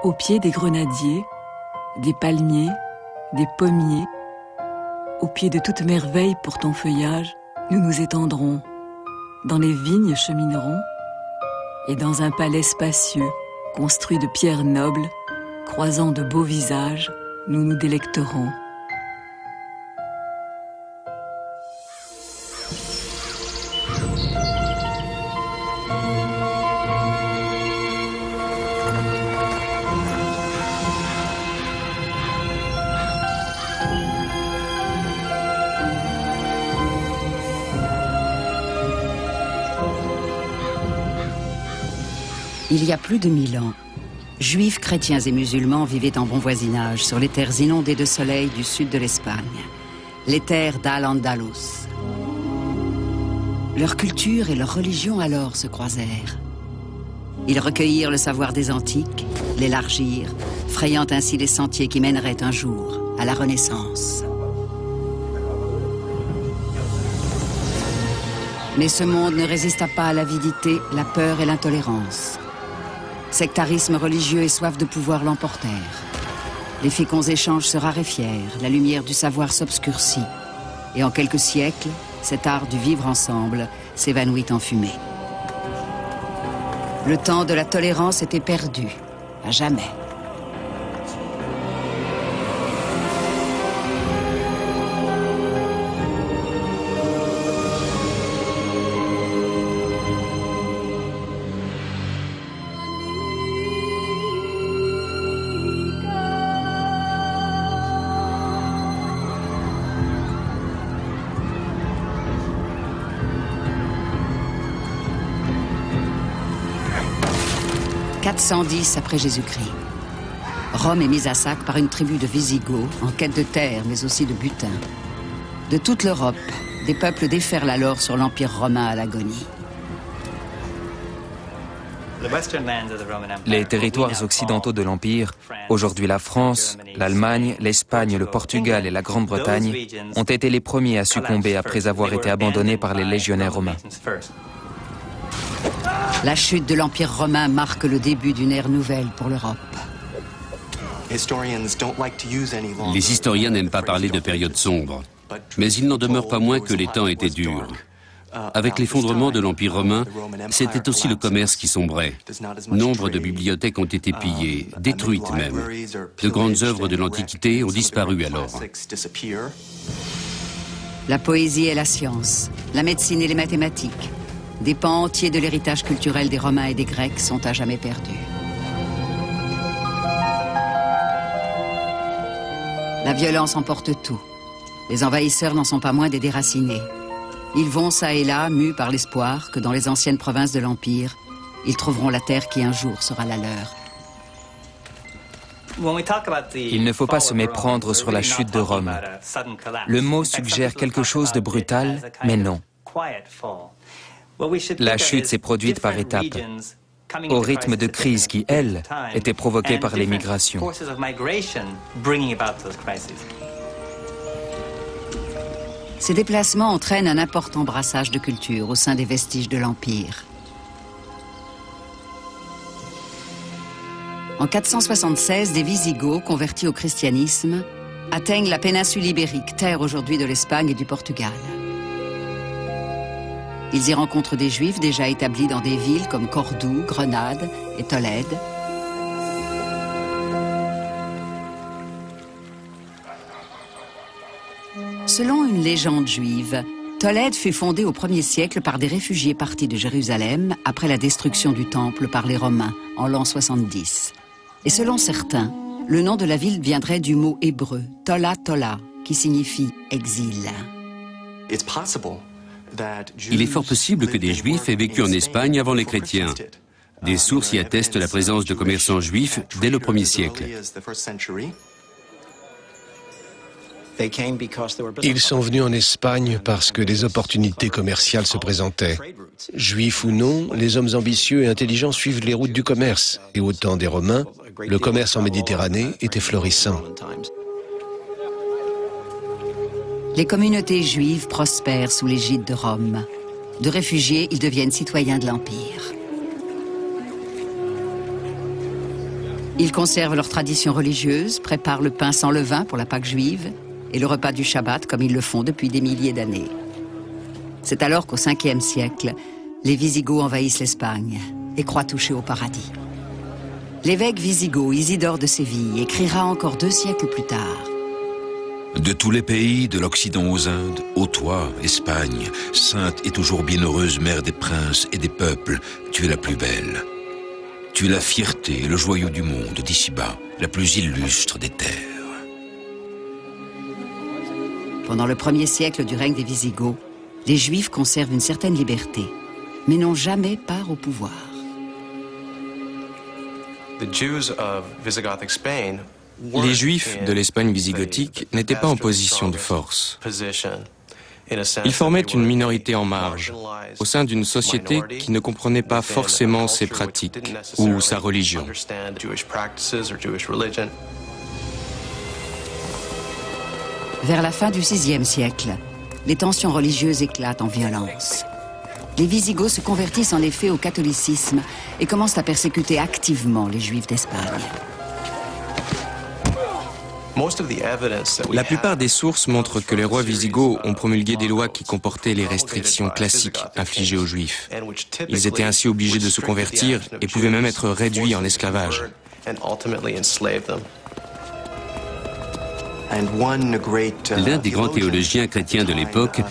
Au pied des grenadiers, des palmiers, des pommiers, au pied de toute merveille pour ton feuillage, nous nous étendrons. Dans les vignes cheminerons, et dans un palais spacieux, construit de pierres nobles, croisant de beaux visages, nous nous délecterons. Il y a plus de 1000 ans, Juifs, chrétiens et musulmans vivaient en bon voisinage sur les terres inondées de soleil du sud de l'Espagne, les terres d'Al-Andalus. Leur culture et leur religion alors se croisèrent. Ils recueillirent le savoir des antiques, l'élargirent, frayant ainsi les sentiers qui mèneraient un jour à la Renaissance. Mais ce monde ne résista pas à l'avidité, la peur et l'intolérance. Sectarisme religieux et soif de pouvoir l'emportèrent. Les féconds échanges se raréfièrent, la lumière du savoir s'obscurcit. Et en quelques siècles, cet art du vivre ensemble s'évanouit en fumée. Le temps de la tolérance était perdu, à jamais. « 410 après Jésus-Christ. Rome est mise à sac par une tribu de Visigoths en quête de terre, mais aussi de butin. De toute l'Europe, des peuples déferlent alors sur l'Empire romain à l'agonie. Les territoires occidentaux de l'Empire, aujourd'hui la France, l'Allemagne, l'Espagne, le Portugal et la Grande-Bretagne, ont été les premiers à succomber après avoir été abandonnés par les légionnaires romains. La chute de l'Empire romain marque le début d'une ère nouvelle pour l'Europe. Les historiens n'aiment pas parler de périodes sombres, mais il n'en demeure pas moins que les temps étaient durs. Avec l'effondrement de l'Empire romain, c'était aussi le commerce qui sombrait. Nombre de bibliothèques ont été pillées, détruites même. De grandes œuvres de l'Antiquité ont disparu alors. La poésie et la science, la médecine et les mathématiques, des pans entiers de l'héritage culturel des Romains et des Grecs sont à jamais perdus. La violence emporte tout. Les envahisseurs n'en sont pas moins des déracinés. Ils vont ça et là, mus par l'espoir que dans les anciennes provinces de l'Empire, ils trouveront la terre qui un jour sera la leur. Il ne faut pas se méprendre sur la chute de Rome. Le mot suggère quelque chose de brutal, mais non. La chute s'est produite par étapes, au rythme de crises qui, elles, étaient provoquées par les migrations. Ces déplacements entraînent un important brassage de cultures au sein des vestiges de l'Empire. En 476, des Visigoths, convertis au christianisme, atteignent la péninsule ibérique, terre aujourd'hui de l'Espagne et du Portugal. Ils y rencontrent des Juifs déjà établis dans des villes comme Cordoue, Grenade et Tolède. Selon une légende juive, Tolède fut fondée au 1er siècle par des réfugiés partis de Jérusalem après la destruction du temple par les Romains en l'an 70. Et selon certains, le nom de la ville viendrait du mot hébreu Tola Tola, qui signifie exil. Il est fort possible que des Juifs aient vécu en Espagne avant les chrétiens. Des sources y attestent la présence de commerçants juifs dès le 1er siècle. Ils sont venus en Espagne parce que des opportunités commerciales se présentaient. Juifs ou non, les hommes ambitieux et intelligents suivent les routes du commerce. Et au temps des Romains, le commerce en Méditerranée était florissant. Les communautés juives prospèrent sous l'égide de Rome. De réfugiés, ils deviennent citoyens de l'Empire. Ils conservent leur tradition religieuse, préparent le pain sans levain pour la Pâque juive et le repas du Shabbat comme ils le font depuis des milliers d'années. C'est alors qu'au 5e siècle, les Wisigoths envahissent l'Espagne et croient toucher au paradis. L'évêque wisigoth Isidore de Séville écrira encore 2 siècles plus tard. De tous les pays, de l'Occident aux Indes, ô toi, Espagne, sainte et toujours bienheureuse mère des princes et des peuples, tu es la plus belle. Tu es la fierté et le joyau du monde d'ici-bas, la plus illustre des terres. Pendant le 1er siècle du règne des Wisigoths, les Juifs conservent une certaine liberté, mais n'ont jamais part au pouvoir. Les Juifs de l'Espagne wisigothique n'étaient pas en position de force. Ils formaient une minorité en marge, au sein d'une société qui ne comprenait pas forcément ses pratiques ou sa religion. Vers la fin du VIe siècle, les tensions religieuses éclatent en violence. Les Wisigoths se convertissent en effet au catholicisme et commencent à persécuter activement les Juifs d'Espagne. La plupart des sources montrent que les rois wisigoths ont promulgué des lois qui comportaient les restrictions classiques infligées aux Juifs. Ils étaient ainsi obligés de se convertir et pouvaient même être réduits en esclavage. L'un des grands théologiens chrétiens de l'époque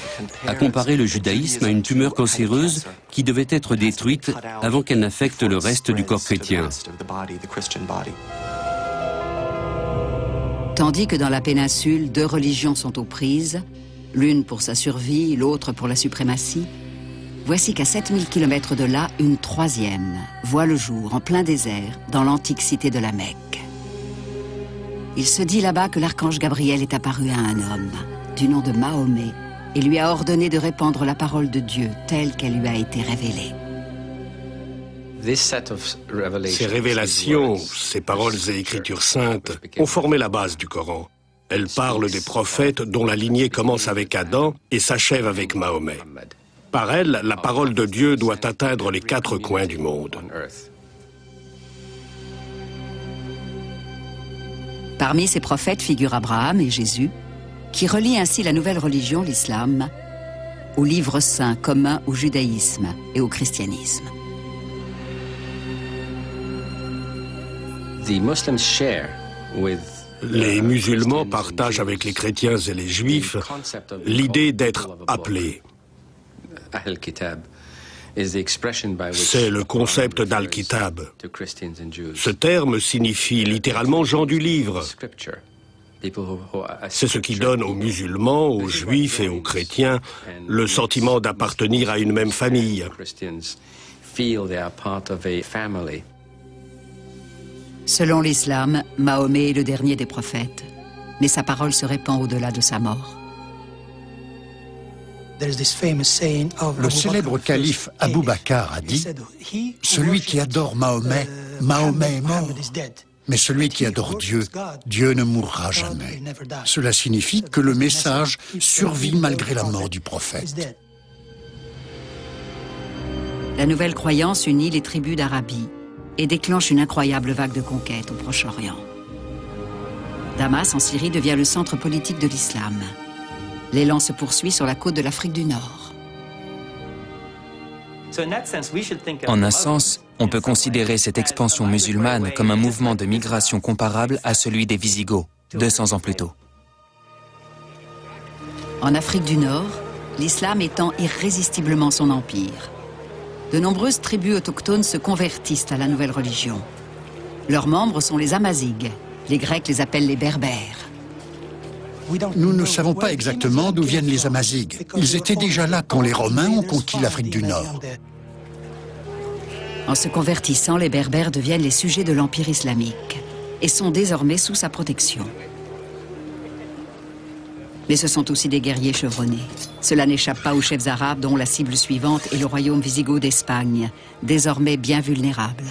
a comparé le judaïsme à une tumeur cancéreuse qui devait être détruite avant qu'elle n'affecte le reste du corps chrétien. Tandis que dans la péninsule, 2 religions sont aux prises, l'une pour sa survie, l'autre pour la suprématie, voici qu'à 7000 km de là, une 3e voit le jour en plein désert dans l'antique cité de la Mecque. Il se dit là-bas que l'archange Gabriel est apparu à un homme, du nom de Mahomet, et lui a ordonné de répandre la parole de Dieu telle qu'elle lui a été révélée. Ces révélations, ces paroles et écritures saintes ont formé la base du Coran. Elles parlent des prophètes dont la lignée commence avec Adam et s'achève avec Mahomet. Par elles, la parole de Dieu doit atteindre les 4 coins du monde. Parmi ces prophètes figurent Abraham et Jésus, qui relient ainsi la nouvelle religion, l'islam, au livre saint commun au judaïsme et au christianisme. Les musulmans partagent avec les chrétiens et les juifs l'idée d'être appelés. C'est le concept d'Al-Kitab. Ce terme signifie littéralement gens du livre. C'est ce qui donne aux musulmans, aux juifs et aux chrétiens le sentiment d'appartenir à une même famille. Selon l'islam, Mahomet est le dernier des prophètes, mais sa parole se répand au-delà de sa mort. Le célèbre calife Abou Bakr a dit « Celui qui adore Mahomet, Mahomet est mort. Mais celui qui adore Dieu, Dieu ne mourra jamais. » Cela signifie que le message survit malgré la mort du prophète. La nouvelle croyance unit les tribus d'Arabie et déclenche une incroyable vague de conquête au Proche-Orient. Damas, en Syrie, devient le centre politique de l'islam. L'élan se poursuit sur la côte de l'Afrique du Nord. En un sens, on peut considérer cette expansion musulmane comme un mouvement de migration comparable à celui des Wisigoths, 200 ans plus tôt. En Afrique du Nord, l'islam étend irrésistiblement son empire. De nombreuses tribus autochtones se convertissent à la nouvelle religion. Leurs membres sont les Amazighs. Les Grecs les appellent les Berbères. Nous ne savons pas exactement d'où viennent les Amazighs. Ils étaient déjà là quand les Romains ont conquis l'Afrique du Nord. En se convertissant, les Berbères deviennent les sujets de l'Empire islamique et sont désormais sous sa protection. Mais ce sont aussi des guerriers chevronnés. Cela n'échappe pas aux chefs arabes dont la cible suivante est le royaume wisigoth d'Espagne, désormais bien vulnérable.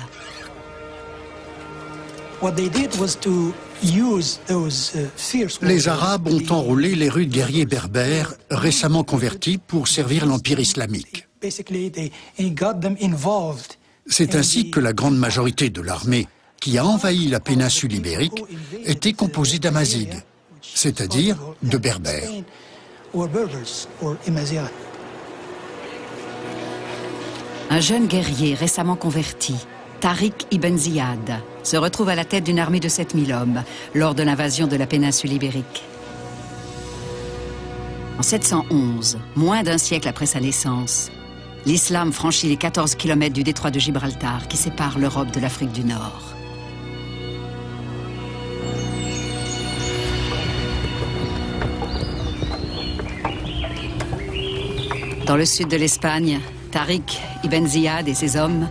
Les Arabes ont enrôlé les rudes guerriers berbères récemment convertis pour servir l'Empire islamique. C'est ainsi que la grande majorité de l'armée qui a envahi la péninsule ibérique était composé d'Amazides, c'est-à-dire de Berbères. Un jeune guerrier récemment converti, Tariq Ibn Ziyad, se retrouve à la tête d'une armée de 7000 hommes lors de l'invasion de la péninsule ibérique. En 711, moins d'un siècle après sa naissance, l'islam franchit les 14 km du détroit de Gibraltar qui sépare l'Europe de l'Afrique du Nord. Dans le sud de l'Espagne, Tariq Ibn Ziyad et ses hommes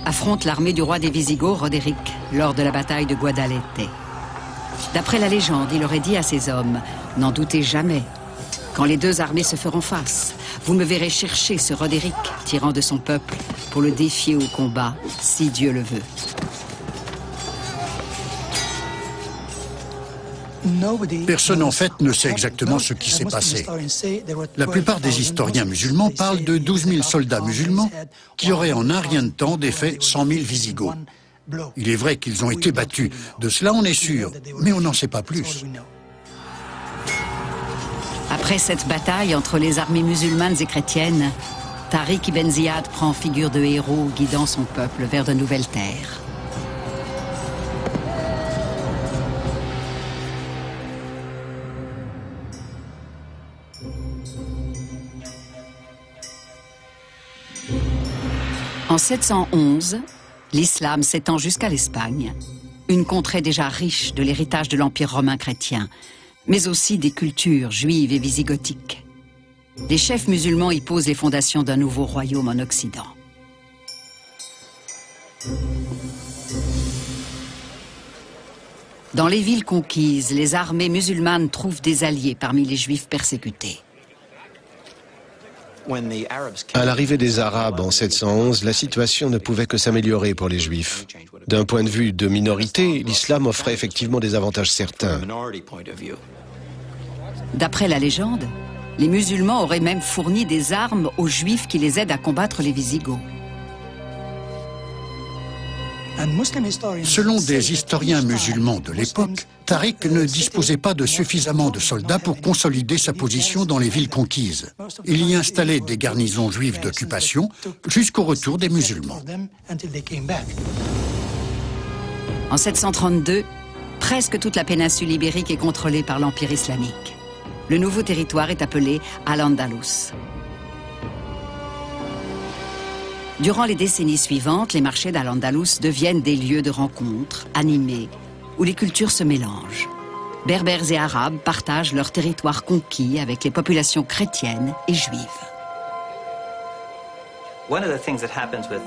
affrontent l'armée du roi des Visigoths, Roderick, lors de la bataille de Guadalete. D'après la légende, il aurait dit à ses hommes « N'en doutez jamais, quand les deux armées se feront face, vous me verrez chercher ce Roderick, tyran de son peuple, pour le défier au combat, si Dieu le veut. » Personne en fait ne sait exactement ce qui s'est passé. La plupart des historiens musulmans parlent de 12 000 soldats musulmans qui auraient en un rien de temps défait 100 000 Visigoths. Il est vrai qu'ils ont été battus, de cela on est sûr, mais on n'en sait pas plus. Après cette bataille entre les armées musulmanes et chrétiennes, Tariq Ibn Ziyad prend figure de héros guidant son peuple vers de nouvelles terres. En 711, l'islam s'étend jusqu'à l'Espagne, une contrée déjà riche de l'héritage de l'Empire romain chrétien, mais aussi des cultures juives et visigothiques. Les chefs musulmans y posent les fondations d'un nouveau royaume en Occident. Dans les villes conquises, les armées musulmanes trouvent des alliés parmi les juifs persécutés. À l'arrivée des Arabes en 711, la situation ne pouvait que s'améliorer pour les Juifs. D'un point de vue de minorité, l'islam offrait effectivement des avantages certains. D'après la légende, les musulmans auraient même fourni des armes aux Juifs qui les aident à combattre les Visigoths. Selon des historiens musulmans de l'époque, Tariq ne disposait pas de suffisamment de soldats pour consolider sa position dans les villes conquises. Il y installait des garnisons juives d'occupation jusqu'au retour des musulmans. En 732, presque toute la péninsule ibérique est contrôlée par l'Empire islamique. Le nouveau territoire est appelé Al-Andalus. Durant les décennies suivantes, les marchés d'Al-Andalus deviennent des lieux de rencontres, animés, où les cultures se mélangent. Berbères et Arabes partagent leur territoire conquis avec les populations chrétiennes et juives.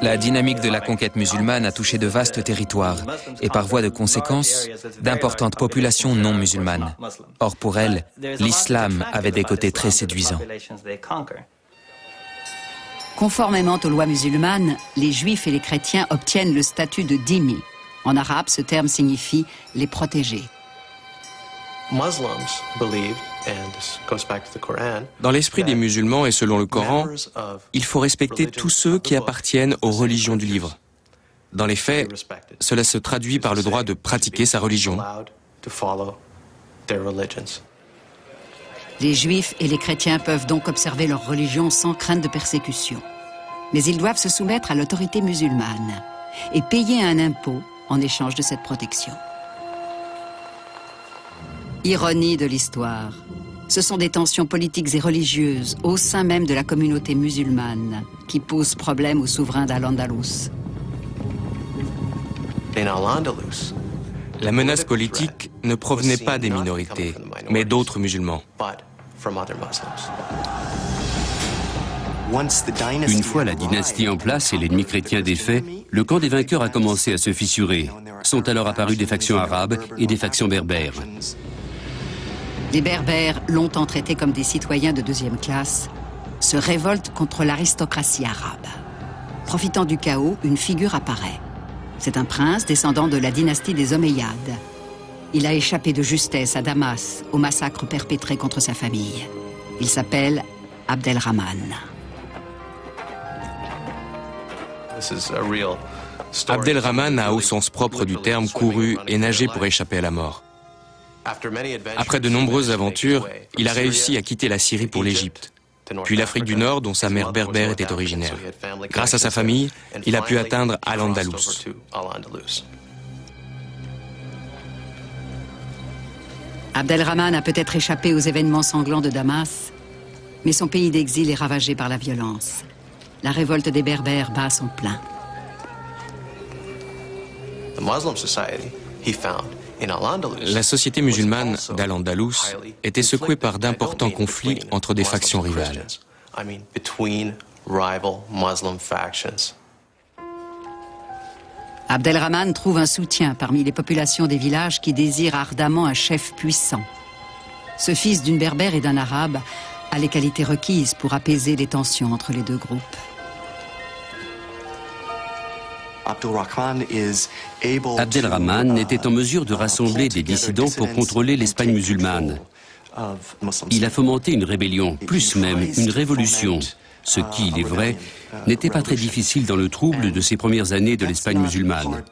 La dynamique de la conquête musulmane a touché de vastes territoires et par voie de conséquence, d'importantes populations non musulmanes. Or pour elles, l'islam avait des côtés très séduisants. Conformément aux lois musulmanes, les juifs et les chrétiens obtiennent le statut de dhimmi. En arabe, ce terme signifie « les protégés ». Dans l'esprit des musulmans et selon le Coran, il faut respecter tous ceux qui appartiennent aux religions du livre. Dans les faits, cela se traduit par le droit de pratiquer sa religion. Les juifs et les chrétiens peuvent donc observer leur religion sans crainte de persécution. Mais ils doivent se soumettre à l'autorité musulmane et payer un impôt en échange de cette protection. Ironie de l'histoire, ce sont des tensions politiques et religieuses au sein même de la communauté musulmane qui posent problème aux souverains d'Al-Andalus. La menace politique ne provenait pas des minorités, mais d'autres musulmans. Une fois la dynastie en place et l'ennemi chrétien défait, le camp des vainqueurs a commencé à se fissurer. Sont alors apparues des factions arabes et des factions berbères. Les Berbères, longtemps traités comme des citoyens de deuxième classe, se révoltent contre l'aristocratie arabe. Profitant du chaos, une figure apparaît. C'est un prince descendant de la dynastie des Omeyyades. Il a échappé de justesse à Damas au massacre perpétré contre sa famille. Il s'appelle Abdelrahman. Abdelrahman a, au sens propre du terme, couru et nagé pour échapper à la mort. Après de nombreuses aventures, il a réussi à quitter la Syrie pour l'Égypte, puis l'Afrique du Nord dont sa mère berbère était originaire. Grâce à sa famille, il a pu atteindre Al-Andalus. Abdelrahman a peut-être échappé aux événements sanglants de Damas, mais son pays d'exil est ravagé par la violence. La révolte des Berbères bat à son plein. La société musulmane d'Al-Andalus était secouée par d'importants conflits entre des factions rivales. Abdelrahman trouve un soutien parmi les populations des villages qui désirent ardemment un chef puissant. Ce fils d'une berbère et d'un arabe a les qualités requises pour apaiser les tensions entre les deux groupes. Abdelrahman était en mesure de rassembler des dissidents pour contrôler l'Espagne musulmane. Il a fomenté une rébellion, plus même une révolution, ce qui, il est vrai, n'était pas très difficile dans le trouble de ces premières années de l'Espagne musulmane.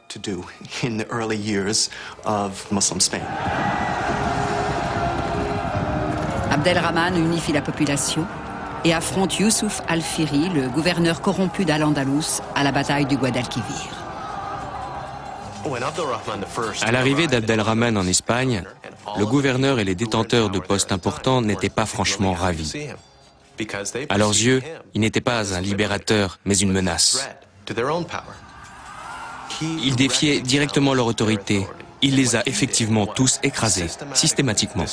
Abdelrahman unifie la population et affronte Youssouf Al-Firi, le gouverneur corrompu d'Al-Andalus, à la bataille du Guadalquivir. À l'arrivée d'Abdelrahman en Espagne, le gouverneur et les détenteurs de postes importants n'étaient pas franchement ravis. À leurs yeux, il n'était pas un libérateur, mais une menace. Il défiait directement leur autorité. Il les a effectivement tous écrasés, systématiquement.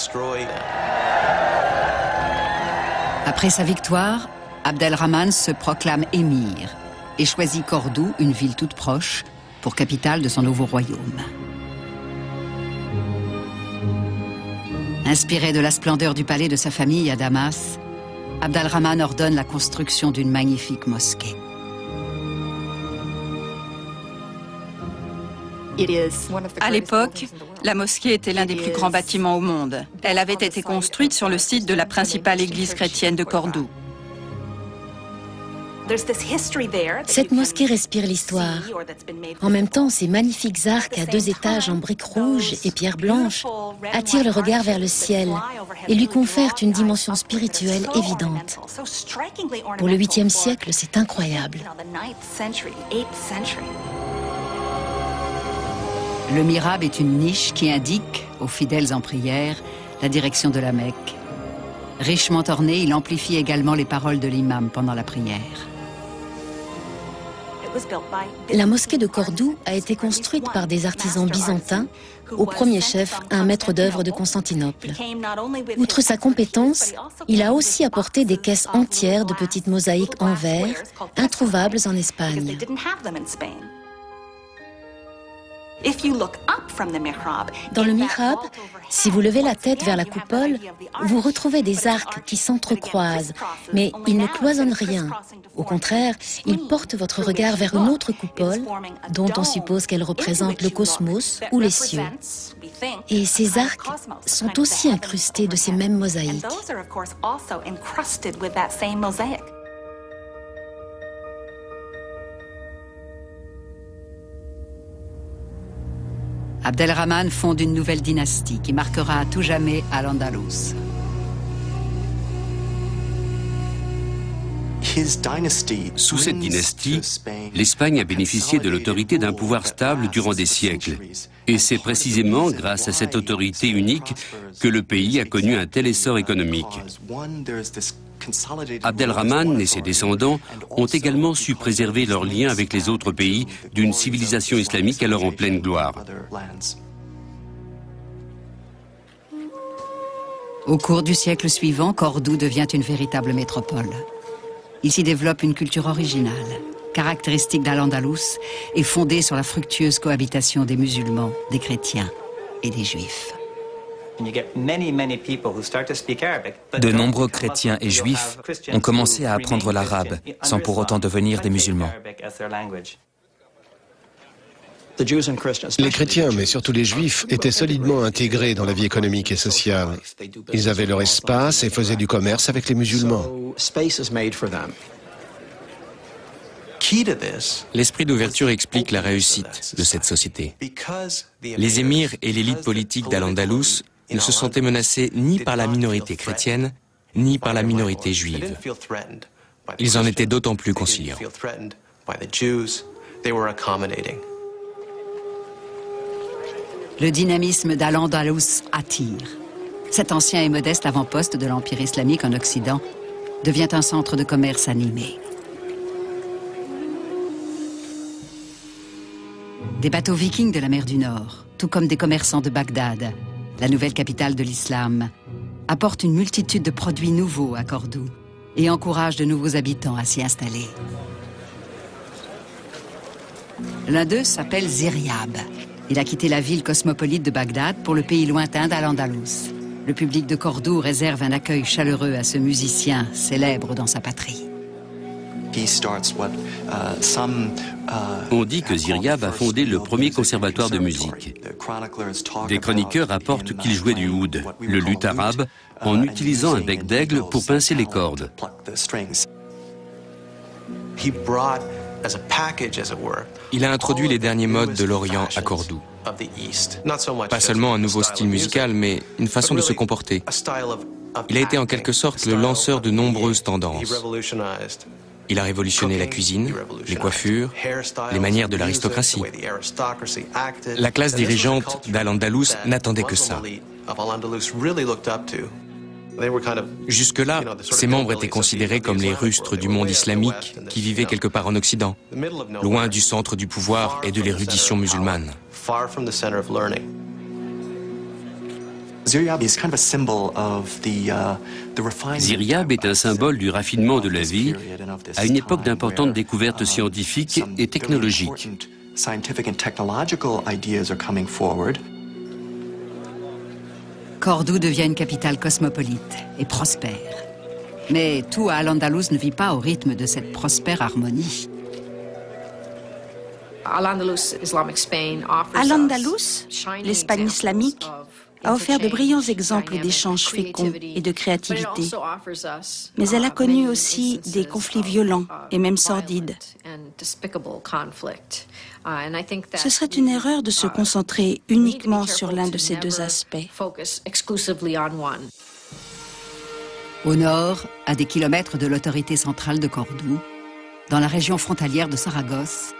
Après sa victoire, Abdelrahman se proclame émir et choisit Cordoue, une ville toute proche, pour capitale de son nouveau royaume. Inspiré de la splendeur du palais de sa famille à Damas, Abdelrahman ordonne la construction d'une magnifique mosquée. À l'époque, la mosquée était l'un des plus grands bâtiments au monde. Elle avait été construite sur le site de la principale église chrétienne de Cordoue. Cette mosquée respire l'histoire. En même temps, ces magnifiques arcs à 2 étages en briques rouges et pierres blanches attirent le regard vers le ciel et lui confèrent une dimension spirituelle évidente. Pour le 8e siècle, c'est incroyable. Le mihrab est une niche qui indique aux fidèles en prière la direction de la Mecque. Richement orné, il amplifie également les paroles de l'imam pendant la prière. La mosquée de Cordoue a été construite par des artisans byzantins, au premier chef un maître d'œuvre de Constantinople. Outre sa compétence, il a aussi apporté des caisses entières de petites mosaïques en verre, introuvables en Espagne. Dans le mihrab, si vous levez la tête vers la coupole, vous retrouvez des arcs qui s'entrecroisent, mais ils ne cloisonnent rien. Au contraire, ils portent votre regard vers une autre coupole, dont on suppose qu'elle représente le cosmos ou les cieux. Et ces arcs sont aussi incrustés de ces mêmes mosaïques. Abdelrahman fonde une nouvelle dynastie qui marquera à tout jamais Al-Andalus. Sous cette dynastie, l'Espagne a bénéficié de l'autorité d'un pouvoir stable durant des siècles. Et c'est précisément grâce à cette autorité unique que le pays a connu un tel essor économique. Abdelrahman et ses descendants ont également su préserver leurs liens avec les autres pays d'une civilisation islamique alors en pleine gloire. Au cours du siècle suivant, Cordoue devient une véritable métropole. Il s'y développe une culture originale, caractéristique d'Al-Andalus et fondée sur la fructueuse cohabitation des musulmans, des chrétiens et des juifs. De nombreux chrétiens et juifs ont commencé à apprendre l'arabe sans pour autant devenir des musulmans. Les chrétiens, mais surtout les juifs, étaient solidement intégrés dans la vie économique et sociale. Ils avaient leur espace et faisaient du commerce avec les musulmans. L'esprit d'ouverture explique la réussite de cette société. Les émirs et l'élite politique d'Al-Andalus ne se sentaient menacés ni par la minorité chrétienne, ni par la minorité juive. Ils en étaient d'autant plus conciliants. Le dynamisme d'Al-Andalus attire. Cet ancien et modeste avant-poste de l'Empire islamique en Occident devient un centre de commerce animé. Des bateaux vikings de la mer du Nord, tout comme des commerçants de Bagdad, la nouvelle capitale de l'islam, apportent une multitude de produits nouveaux à Cordoue et encouragent de nouveaux habitants à s'y installer. L'un d'eux s'appelle Ziryab. Il a quitté la ville cosmopolite de Bagdad pour le pays lointain d'Al-Andalus. Le public de Cordoue réserve un accueil chaleureux à ce musicien célèbre dans sa patrie. On dit que Ziryab a fondé le premier conservatoire de musique. Des chroniqueurs rapportent qu'il jouait du oud, le luth arabe, en utilisant un bec d'aigle pour pincer les cordes. Il a introduit les derniers modes de l'Orient à Cordoue. Pas seulement un nouveau style musical, mais une façon de se comporter. Il a été en quelque sorte le lanceur de nombreuses tendances. Il a révolutionné la cuisine, les coiffures, les manières de l'aristocratie. La classe dirigeante d'Al-Andalus n'attendait que ça. Jusque-là, ses membres étaient considérés comme les rustres du monde islamique qui vivaient quelque part en Occident, loin du centre du pouvoir et de l'érudition musulmane. Ziryab est un symbole du raffinement de la vie à une époque d'importantes découvertes scientifiques et technologiques. Cordoue devient une capitale cosmopolite et prospère. Mais tout à Al-Andalus ne vit pas au rythme de cette prospère harmonie. Al-Andalus, l'Espagne islamique, a offert de brillants exemples d'échanges féconds et de créativité. Mais elle a connu aussi des conflits violents et même sordides. Ce serait une erreur de se concentrer uniquement sur l'un de ces deux aspects. Au nord, à des kilomètres de l'autorité centrale de Cordoue, dans la région frontalière de Saragosse,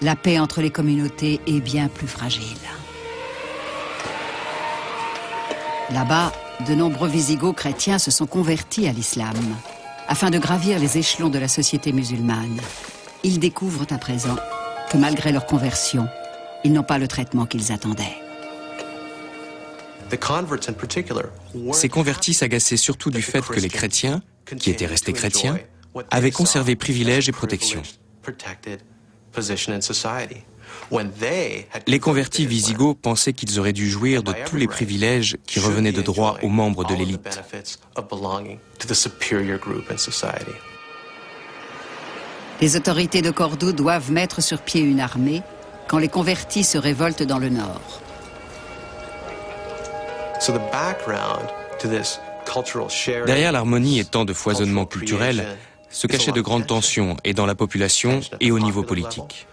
la paix entre les communautés est bien plus fragile. Là-bas, de nombreux Wisigoths chrétiens se sont convertis à l'islam, afin de gravir les échelons de la société musulmane. Ils découvrent à présent que malgré leur conversion, ils n'ont pas le traitement qu'ils attendaient. Ces convertis s'agaçaient surtout du fait que les chrétiens, qui étaient restés chrétiens, avaient conservé privilèges et protections. Les convertis wisigoths pensaient qu'ils auraient dû jouir de tous les privilèges qui revenaient de droit aux membres de l'élite. Les autorités de Cordoue doivent mettre sur pied une armée quand les convertis se révoltent dans le nord. Derrière l'harmonie et tant de foisonnement culturel, se cachaient de grandes tensions et dans la population et au niveau politique.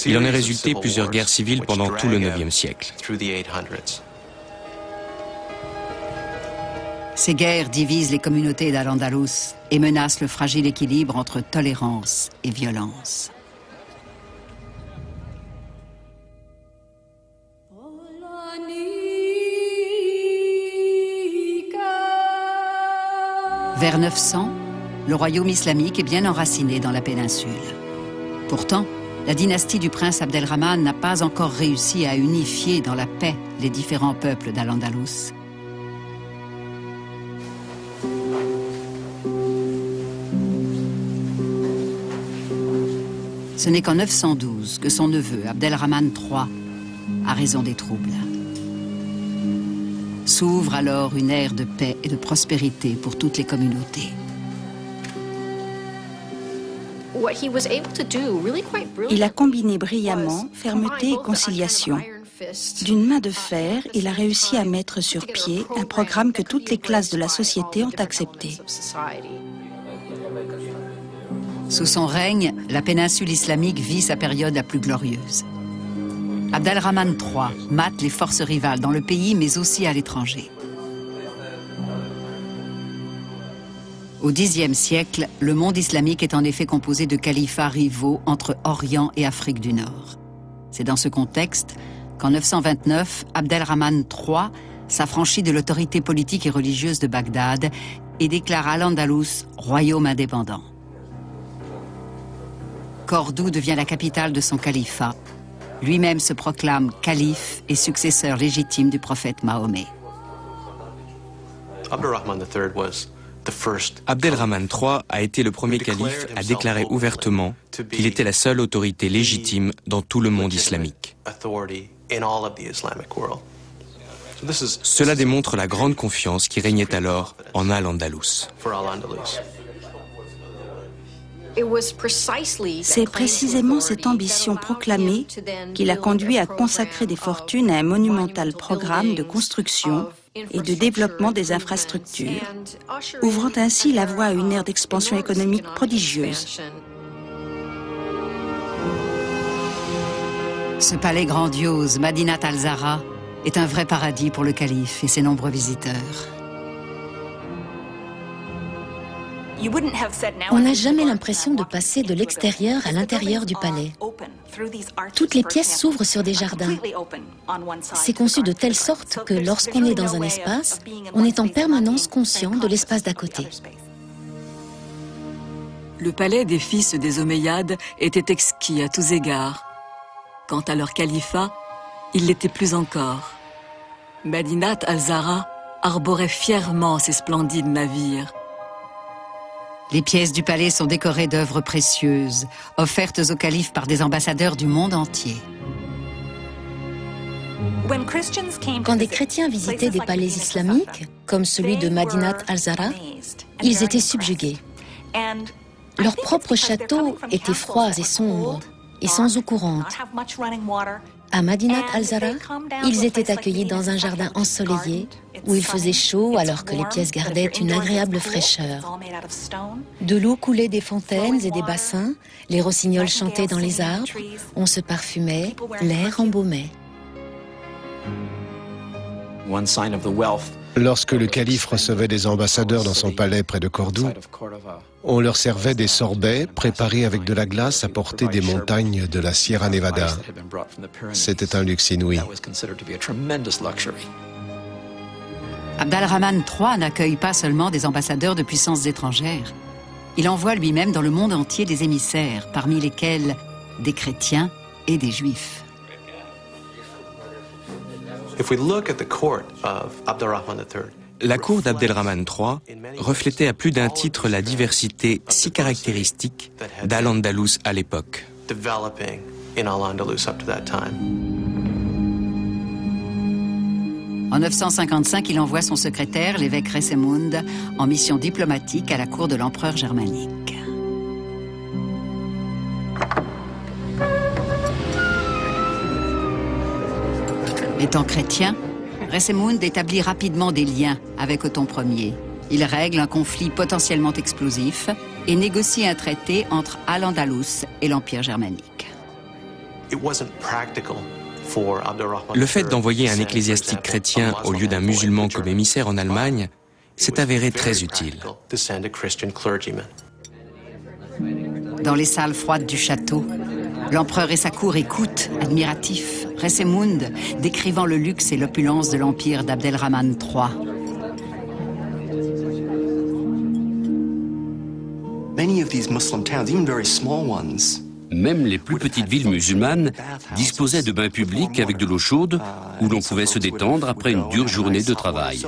Il en est résulté plusieurs guerres civiles pendant tout le IXe siècle. Ces guerres divisent les communautés d'Al-Andalus et menacent le fragile équilibre entre tolérance et violence. Vers 900, le royaume islamique est bien enraciné dans la péninsule. Pourtant, la dynastie du prince Abdelrahman n'a pas encore réussi à unifier dans la paix les différents peuples d'Al-Andalus. Ce n'est qu'en 912 que son neveu, Abdelrahman III, a raison des troubles. S'ouvre alors une ère de paix et de prospérité pour toutes les communautés. Il a combiné brillamment fermeté et conciliation. D'une main de fer, il a réussi à mettre sur pied un programme que toutes les classes de la société ont accepté. Sous son règne, la péninsule islamique vit sa période la plus glorieuse. Abdelrahman III mate les forces rivales dans le pays, mais aussi à l'étranger. Au Xe siècle, le monde islamique est en effet composé de califats rivaux entre Orient et Afrique du Nord. C'est dans ce contexte qu'en 929, Abdelrahman III s'affranchit de l'autorité politique et religieuse de Bagdad et déclare Al-Andalus royaume indépendant. Cordoue devient la capitale de son califat. Lui-même se proclame calife et successeur légitime du prophète Mahomet. Abdelrahman III a été le premier calife à déclarer ouvertement qu'il était la seule autorité légitime dans tout le monde islamique. Cela démontre la grande confiance qui régnait alors en Al-Andalus. C'est précisément cette ambition proclamée qui l'a conduit à consacrer des fortunes à un monumental programme de construction et de développement des infrastructures, ouvrant ainsi la voie à une ère d'expansion économique prodigieuse. Ce palais grandiose, Madinat al-Zahra, est un vrai paradis pour le calife et ses nombreux visiteurs. On n'a jamais l'impression de passer de l'extérieur à l'intérieur du palais. Toutes les pièces s'ouvrent sur des jardins. C'est conçu de telle sorte que lorsqu'on est dans un espace, on est en permanence conscient de l'espace d'à côté. Le palais des fils des Omeyyades était exquis à tous égards. Quant à leur califat, il l'était plus encore. Madinat al-Zahra arborait fièrement ses splendides navires. Les pièces du palais sont décorées d'œuvres précieuses, offertes au calife par des ambassadeurs du monde entier. Quand des chrétiens visitaient des palais islamiques, comme celui de Madinat al-Zahra, ils étaient subjugués. Leurs propres châteaux étaient froids et sombres, et sans eau courante. À Madinat al-Zahra, ils étaient accueillis dans un jardin ensoleillé où il faisait chaud alors que les pièces gardaient une agréable fraîcheur. De l'eau coulait des fontaines et des bassins, les rossignols chantaient dans les arbres, on se parfumait, l'air embaumait. Lorsque le calife recevait des ambassadeurs dans son palais près de Cordoue, on leur servait des sorbets préparés avec de la glace apportée des montagnes de la Sierra Nevada. C'était un luxe inouï. Abdelrahman III n'accueille pas seulement des ambassadeurs de puissances étrangères. Il envoie lui-même dans le monde entier des émissaires, parmi lesquels des chrétiens et des juifs. La cour d'Abdelrahman III reflétait à plus d'un titre la diversité si caractéristique d'Al-Andalus à l'époque. En 955, il envoie son secrétaire, l'évêque Recemund, en mission diplomatique à la cour de l'empereur germanique. Étant chrétien, Recemund établit rapidement des liens avec Othon Ier. Il règle un conflit potentiellement explosif et négocie un traité entre Al-Andalus et l'Empire germanique. Le fait d'envoyer un ecclésiastique chrétien au lieu d'un musulman comme émissaire en Allemagne s'est avéré très utile. Dans les salles froides du château, l'empereur et sa cour écoutent, admiratifs, Recemund décrivant le luxe et l'opulence de l'empire d'Abdelrahman III. Même les plus petites villes musulmanes disposaient de bains publics avec de l'eau chaude où l'on pouvait se détendre après une dure journée de travail.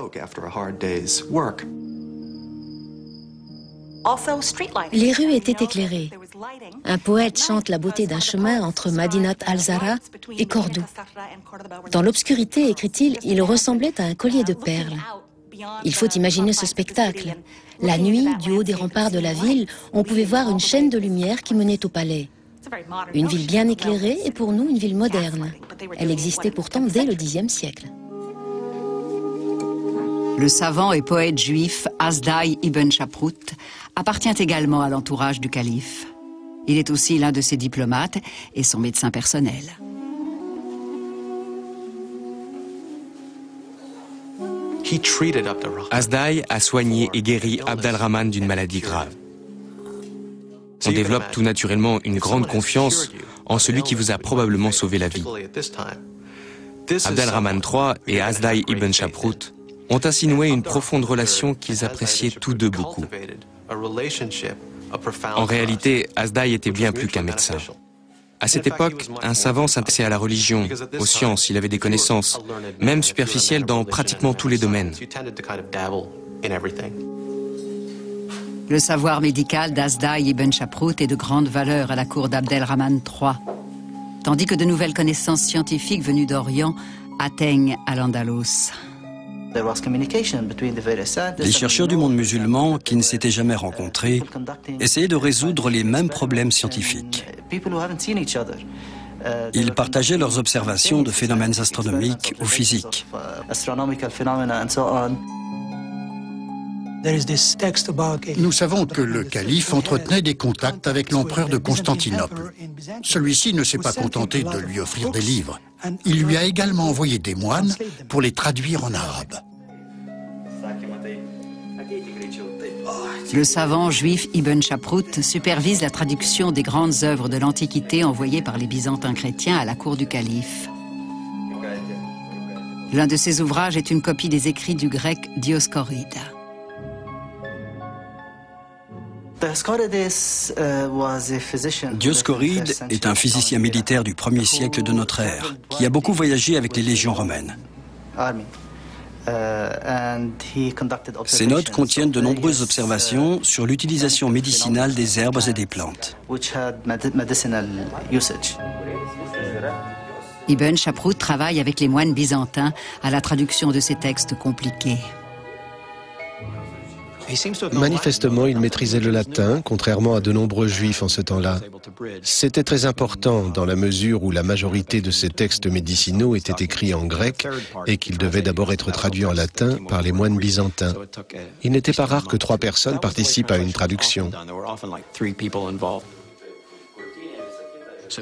Les rues étaient éclairées. Un poète chante la beauté d'un chemin entre Madinat al-Zahra et Cordoue. Dans l'obscurité, écrit-il, il ressemblait à un collier de perles. Il faut imaginer ce spectacle. La nuit, du haut des remparts de la ville, on pouvait voir une chaîne de lumière qui menait au palais. Une ville bien éclairée et pour nous une ville moderne. Elle existait pourtant dès le Xe siècle. Le savant et poète juif Asdai ibn Shaprut appartient également à l'entourage du calife. Il est aussi l'un de ses diplomates et son médecin personnel. Hasdai a soigné et guéri Abd al-Rahman d'une maladie grave. On développe tout naturellement une grande confiance en celui qui vous a probablement sauvé la vie. Abd al-Rahman III et Hasdai ibn Shaprut ont ainsi noué une profonde relation qu'ils appréciaient tous deux beaucoup. En réalité, Hasdai était bien plus qu'un médecin. À cette époque, un savant s'intéressait à la religion, aux sciences, il avait des connaissances, même superficielles dans pratiquement tous les domaines. Le savoir médical d'Hasdai ibn Shaprut est de grande valeur à la cour d'Abd al-Rahman III, tandis que de nouvelles connaissances scientifiques venues d'Orient atteignent Al-Andalus. Les chercheurs du monde musulman, qui ne s'étaient jamais rencontrés, essayaient de résoudre les mêmes problèmes scientifiques. Ils partageaient leurs observations de phénomènes astronomiques ou physiques. Nous savons que le calife entretenait des contacts avec l'empereur de Constantinople. Celui-ci ne s'est pas contenté de lui offrir des livres. Il lui a également envoyé des moines pour les traduire en arabe. Le savant juif Ibn Shaprut supervise la traduction des grandes œuvres de l'Antiquité envoyées par les Byzantins chrétiens à la cour du calife. L'un de ses ouvrages est une copie des écrits du grec Dioscoride. Dioscoride est un physicien militaire du 1er siècle de notre ère, qui a beaucoup voyagé avec les légions romaines. Ces notes contiennent de nombreuses observations sur l'utilisation médicinale des herbes et des plantes. Ibn Shaprut travaille avec les moines byzantins à la traduction de ces textes compliqués. Manifestement, il maîtrisait le latin, contrairement à de nombreux juifs en ce temps-là. C'était très important dans la mesure où la majorité de ces textes médicinaux étaient écrits en grec et qu'ils devaient d'abord être traduits en latin par les moines byzantins. Il n'était pas rare que 3 personnes participent à une traduction.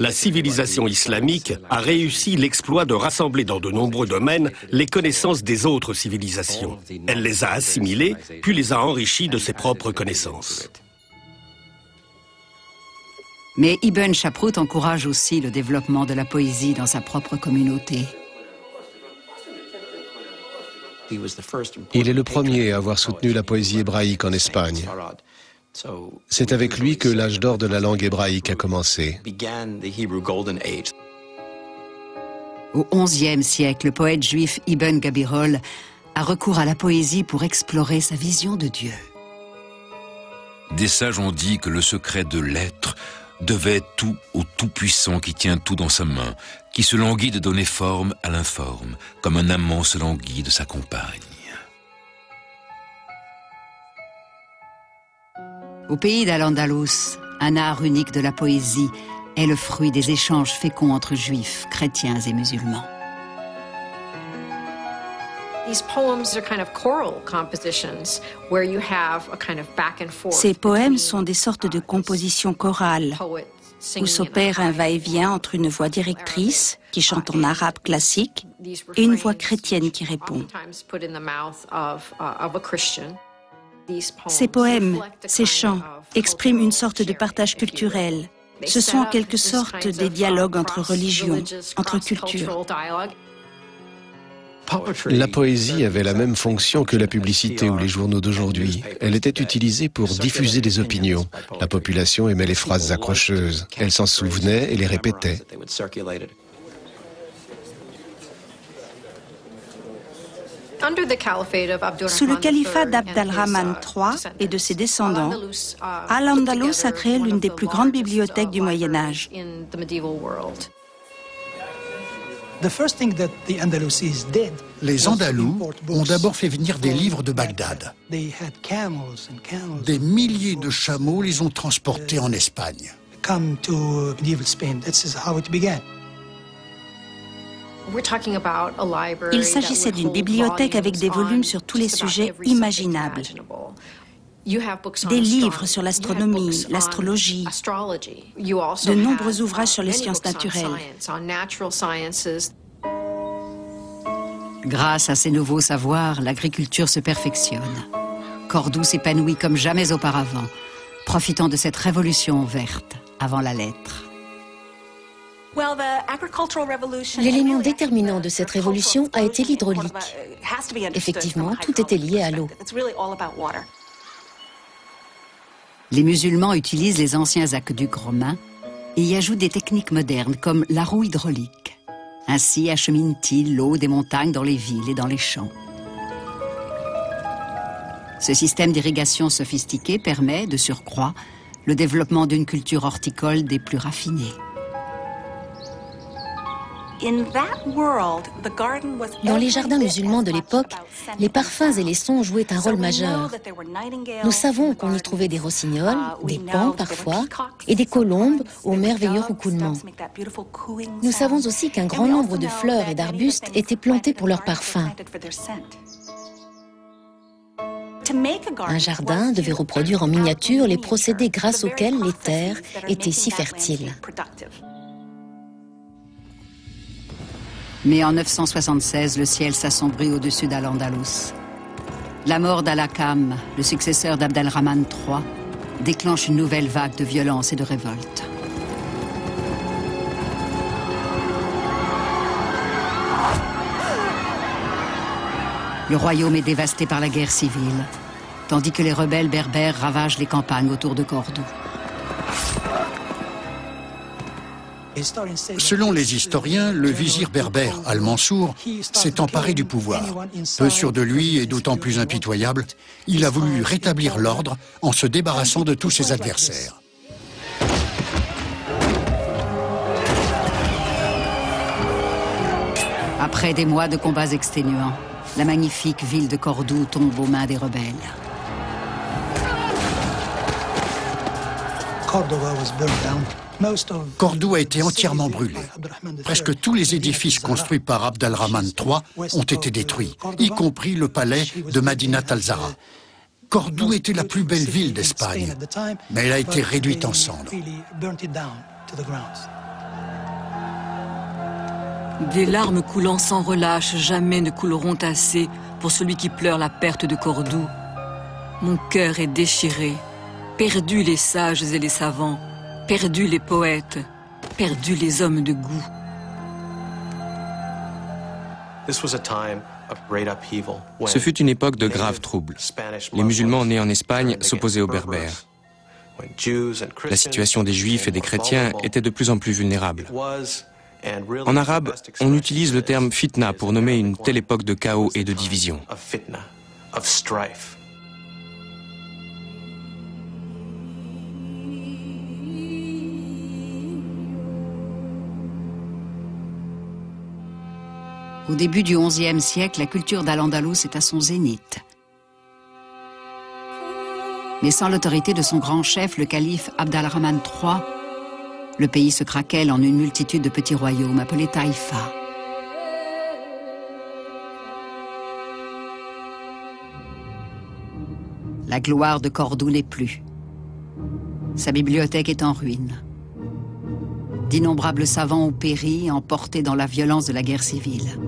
La civilisation islamique a réussi l'exploit de rassembler dans de nombreux domaines les connaissances des autres civilisations. Elle les a assimilées, puis les a enrichies de ses propres connaissances. Mais Ibn Shaprut encourage aussi le développement de la poésie dans sa propre communauté. Il est le premier à avoir soutenu la poésie hébraïque en Espagne. C'est avec lui que l'âge d'or de la langue hébraïque a commencé. Au XIe siècle, le poète juif Ibn Gabirol a recours à la poésie pour explorer sa vision de Dieu. Des sages ont dit que le secret de l'être devait être tout au Tout-Puissant qui tient tout dans sa main, qui se languit de donner forme à l'informe, comme un amant se languit de sa compagne. Au pays d'Al-Andalus, un art unique de la poésie est le fruit des échanges féconds entre juifs, chrétiens et musulmans. Ces poèmes sont des sortes de compositions chorales où s'opère un va-et-vient entre une voix directrice qui chante en arabe classique et une voix chrétienne qui répond. Ces poèmes, ces chants, expriment une sorte de partage culturel. Ce sont en quelque sorte des dialogues entre religions, entre cultures. La poésie avait la même fonction que la publicité ou les journaux d'aujourd'hui. Elle était utilisée pour diffuser des opinions. La population aimait les phrases accrocheuses. Elle s'en souvenait et les répétait. Sous le califat d'Abd al-Rahman III et de ses descendants, Al-Andalus a créé l'une des plus grandes bibliothèques du Moyen-Âge. Les Andalous ont d'abord fait venir des livres de Bagdad. Des milliers de chameaux les ont transportés en Espagne. Il s'agissait d'une bibliothèque avec des volumes sur tous les sujets imaginables. des livres sur l'astronomie, l'astrologie, de nombreux ouvrages sur les sciences naturelles. Grâce à ces nouveaux savoirs, l'agriculture se perfectionne. Cordoue s'épanouit comme jamais auparavant, profitant de cette révolution verte avant la lettre. L'élément déterminant de cette révolution a été l'hydraulique. Effectivement, tout était lié à l'eau. Les musulmans utilisent les anciens aqueducs romains et y ajoutent des techniques modernes comme la roue hydraulique. Ainsi achemine-t-il l'eau des montagnes dans les villes et dans les champs. Ce système d'irrigation sophistiqué permet, de surcroît, le développement d'une culture horticole des plus raffinées. Dans les jardins musulmans de l'époque, les parfums et les sons jouaient un rôle majeur. Nous savons qu'on y trouvait des rossignols, des paons parfois, et des colombes aux merveilleux roucoulements. Nous savons aussi qu'un grand nombre de fleurs et d'arbustes étaient plantés pour leur parfum. Un jardin devait reproduire en miniature les procédés grâce auxquels les terres étaient si fertiles. Mais en 976, le ciel s'assombrit au-dessus d'Al-Andalus. La mort d'Al-Hakam, le successeur d'Abd-al-Rahman III, déclenche une nouvelle vague de violence et de révolte. Le royaume est dévasté par la guerre civile, tandis que les rebelles berbères ravagent les campagnes autour de Cordoue. Selon les historiens, le vizir berbère Al-Mansour s'est emparé du pouvoir. Peu sûr de lui et d'autant plus impitoyable, il a voulu rétablir l'ordre en se débarrassant de tous ses adversaires. Après des mois de combats exténuants, la magnifique ville de Cordoue tombe aux mains des rebelles. Cordoue a été entièrement brûlée. Presque tous les édifices construits par Abd al-Rahman III ont été détruits, y compris le palais de Madinat al-Zahra. Cordoue était la plus belle ville d'Espagne, mais elle a été réduite en cendres. Des larmes coulant sans relâche jamais ne couleront assez pour celui qui pleure la perte de Cordoue. Mon cœur est déchiré, perdu les sages et les savants, perdu les poètes, perdu les hommes de goût. Ce fut une époque de graves troubles. Les musulmans nés en Espagne s'opposaient aux berbères. La situation des juifs et des chrétiens était de plus en plus vulnérable. En arabe, on utilise le terme fitna pour nommer une telle époque de chaos et de division. Au début du XIe siècle, la culture d'Al-Andalus est à son zénith. Mais sans l'autorité de son grand chef, le calife Abd al-Rahman III, le pays se craquelle en une multitude de petits royaumes appelés taïfa. La gloire de Cordoue n'est plus. Sa bibliothèque est en ruine. D'innombrables savants ont péri, emportés dans la violence de la guerre civile.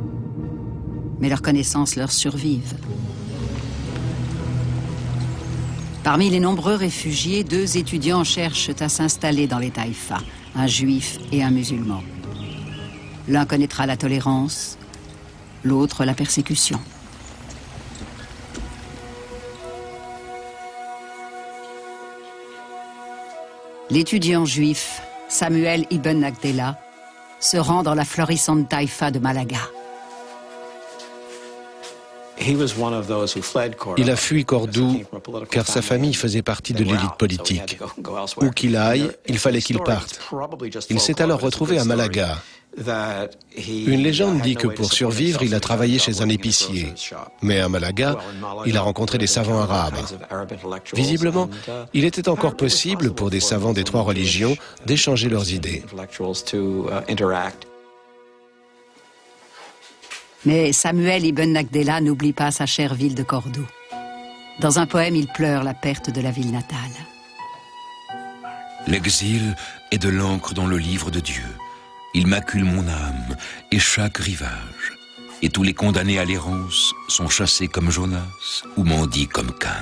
Mais leurs connaissances leur survivent. Parmi les nombreux réfugiés, 2 étudiants cherchent à s'installer dans les taïfas, un juif et un musulman. L'un connaîtra la tolérance, l'autre la persécution. L'étudiant juif Samuel ibn Agdela se rend dans la florissante taïfa de Malaga. Il a fui Cordoue car sa famille faisait partie de l'élite politique. Où qu'il aille, il fallait qu'il parte. Il s'est alors retrouvé à Malaga. Une légende dit que pour survivre, il a travaillé chez un épicier. Mais à Malaga, il a rencontré des savants arabes. Visiblement, il était encore possible pour des savants des 3 religions d'échanger leurs idées. Mais Samuel ibn Agdela n'oublie pas sa chère ville de Cordoue. Dans un poème, il pleure la perte de la ville natale. L'exil est de l'encre dans le livre de Dieu. Il macule mon âme et chaque rivage. Et tous les condamnés à l'errance sont chassés comme Jonas ou mendient comme Caïn.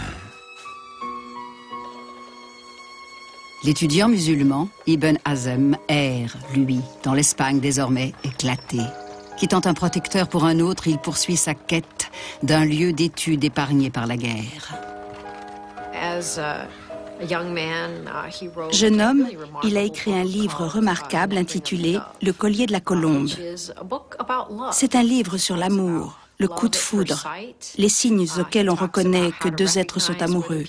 L'étudiant musulman Ibn Hazm erre, lui, dans l'Espagne désormais éclatée. Quittant un protecteur pour un autre, il poursuit sa quête d'un lieu d'étude épargné par la guerre. Jeune homme, il a écrit un livre remarquable intitulé « Le collier de la colombe ». C'est un livre sur l'amour, le coup de foudre, les signes auxquels on reconnaît que deux êtres sont amoureux.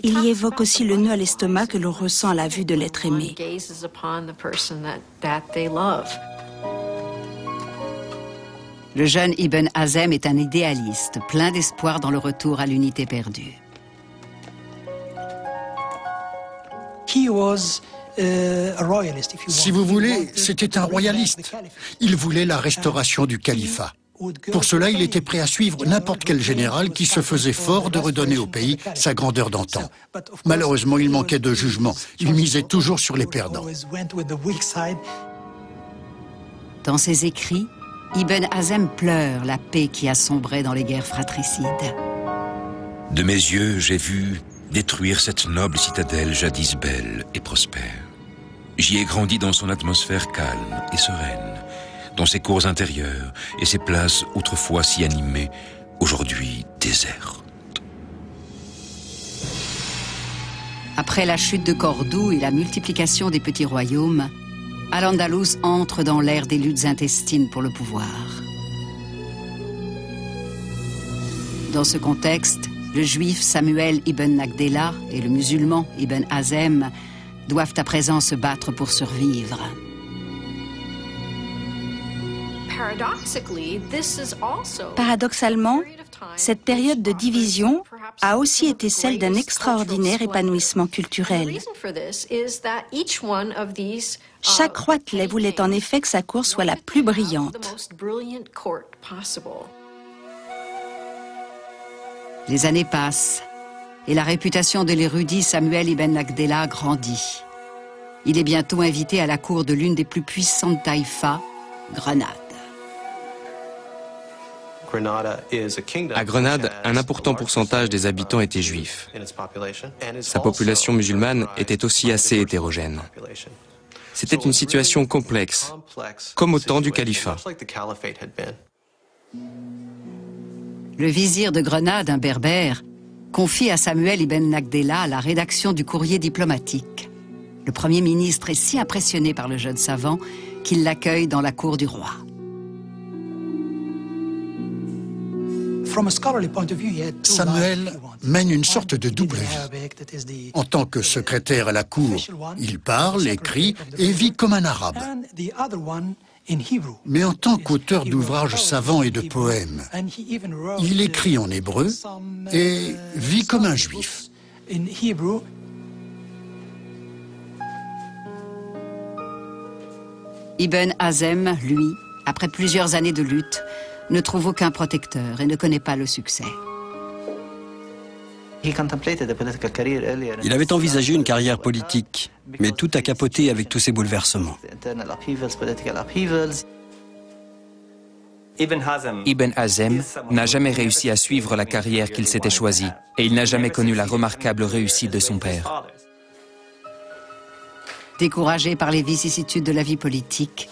Il y évoque aussi le nœud à l'estomac que l'on ressent à la vue de l'être aimé. Le jeune Ibn Hazm est un idéaliste, plein d'espoir dans le retour à l'unité perdue. Si vous voulez, c'était un royaliste. Il voulait la restauration du califat. Pour cela, il était prêt à suivre n'importe quel général qui se faisait fort de redonner au pays sa grandeur d'antan. Malheureusement, il manquait de jugement. Il misait toujours sur les perdants. Dans ses écrits, Ibn Hazm pleure la paix qui a sombré dans les guerres fratricides. De mes yeux, j'ai vu détruire cette noble citadelle jadis belle et prospère. J'y ai grandi dans son atmosphère calme et sereine, dans ses cours intérieures et ses places autrefois si animées, aujourd'hui désertes. Après la chute de Cordoue et la multiplication des petits royaumes, Al-Andalus entre dans l'ère des luttes intestines pour le pouvoir. Dans ce contexte, le juif Samuel ibn Nagdela et le musulman Ibn Hazm doivent à présent se battre pour survivre. Paradoxalement, cette période de division a aussi été celle d'un extraordinaire épanouissement culturel. Chaque roitelet voulait en effet que sa cour soit la plus brillante. Les années passent et la réputation de l'érudit Samuel ibn Nagdela grandit. Il est bientôt invité à la cour de l'une des plus puissantes taïfas, Grenade. À Grenade, un important pourcentage des habitants étaient juifs. Sa population musulmane était aussi assez hétérogène. C'était une situation complexe, comme au temps du califat. Le vizir de Grenade, un berbère, confie à Samuel ibn Nagdela la rédaction du courrier diplomatique. Le Premier ministre est si impressionné par le jeune savant qu'il l'accueille dans la cour du roi. Samuel mène une sorte de double vie. En tant que secrétaire à la cour, il parle, écrit et vit comme un arabe. Mais en tant qu'auteur d'ouvrages savants et de poèmes, il écrit en hébreu et vit comme un juif. Ibn Hazm, lui, après plusieurs années de lutte, ne trouve aucun protecteur et ne connaît pas le succès. Il avait envisagé une carrière politique, mais tout a capoté avec tous ces bouleversements. Ibn Hazm n'a jamais réussi à suivre la carrière qu'il s'était choisie et il n'a jamais connu la remarquable réussite de son père. Découragé par les vicissitudes de la vie politique,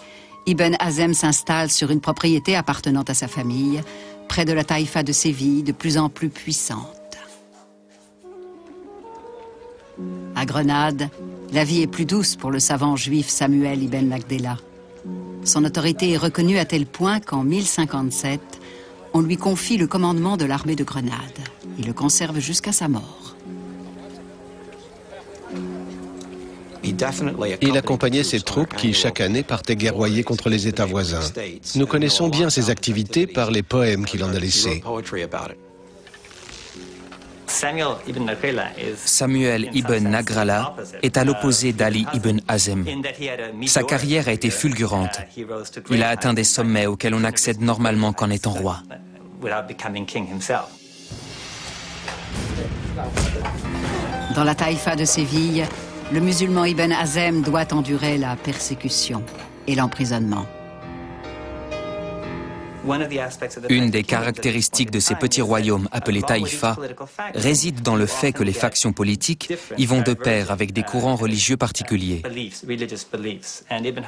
Ibn Hazm s'installe sur une propriété appartenant à sa famille, près de la taïfa de Séville, de plus en plus puissante. À Grenade, la vie est plus douce pour le savant juif Samuel ibn Nagdela. Son autorité est reconnue à tel point qu'en 1057, on lui confie le commandement de l'armée de Grenade. Il le conserve jusqu'à sa mort. Il accompagnait ses troupes qui, chaque année, partaient guerroyer contre les États voisins. Nous connaissons bien ses activités par les poèmes qu'il en a laissés. Samuel ibn Nagrala est à l'opposé d'Ali ibn Hazm. Sa carrière a été fulgurante. Il a atteint des sommets auxquels on accède normalement qu'en étant roi. Dans la taïfa de Séville, le musulman Ibn Hazm doit endurer la persécution et l'emprisonnement. Une des caractéristiques de ces petits royaumes appelés taïfas réside dans le fait que les factions politiques y vont de pair avec des courants religieux particuliers.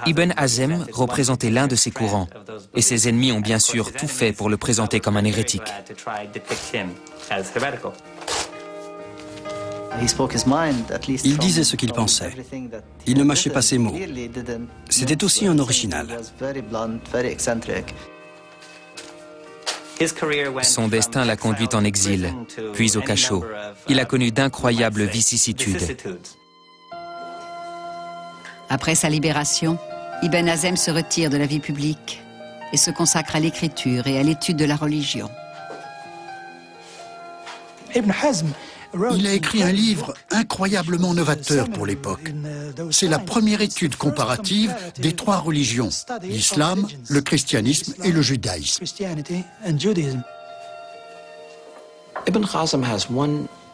Ibn Hazm représentait l'un de ces courants, et ses ennemis ont bien sûr tout fait pour le présenter comme un hérétique. Il disait ce qu'il pensait. Il ne mâchait pas ses mots. C'était aussi un original. Son destin l'a conduit en exil, puis au cachot. Il a connu d'incroyables vicissitudes. Après sa libération, Ibn Hazm se retire de la vie publique et se consacre à l'écriture et à l'étude de la religion. Il a écrit un livre incroyablement novateur pour l'époque. C'est la première étude comparative des trois religions, l'islam, le christianisme et le judaïsme.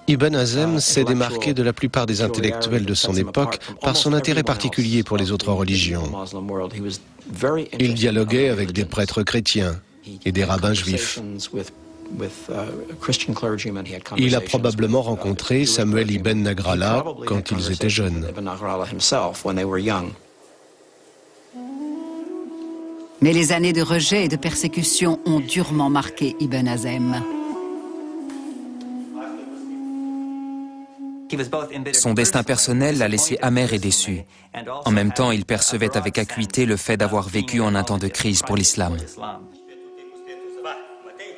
Ibn Hazm s'est démarqué de la plupart des intellectuels de son époque par son intérêt particulier pour les autres religions. Il dialoguait avec des prêtres chrétiens et des rabbins juifs. Il a probablement rencontré Samuel ibn Nagrallah quand ils étaient jeunes. Mais les années de rejet et de persécution ont durement marqué Ibn Hazm. Son destin personnel l'a laissé amer et déçu. En même temps, il percevait avec acuité le fait d'avoir vécu en un temps de crise pour l'islam.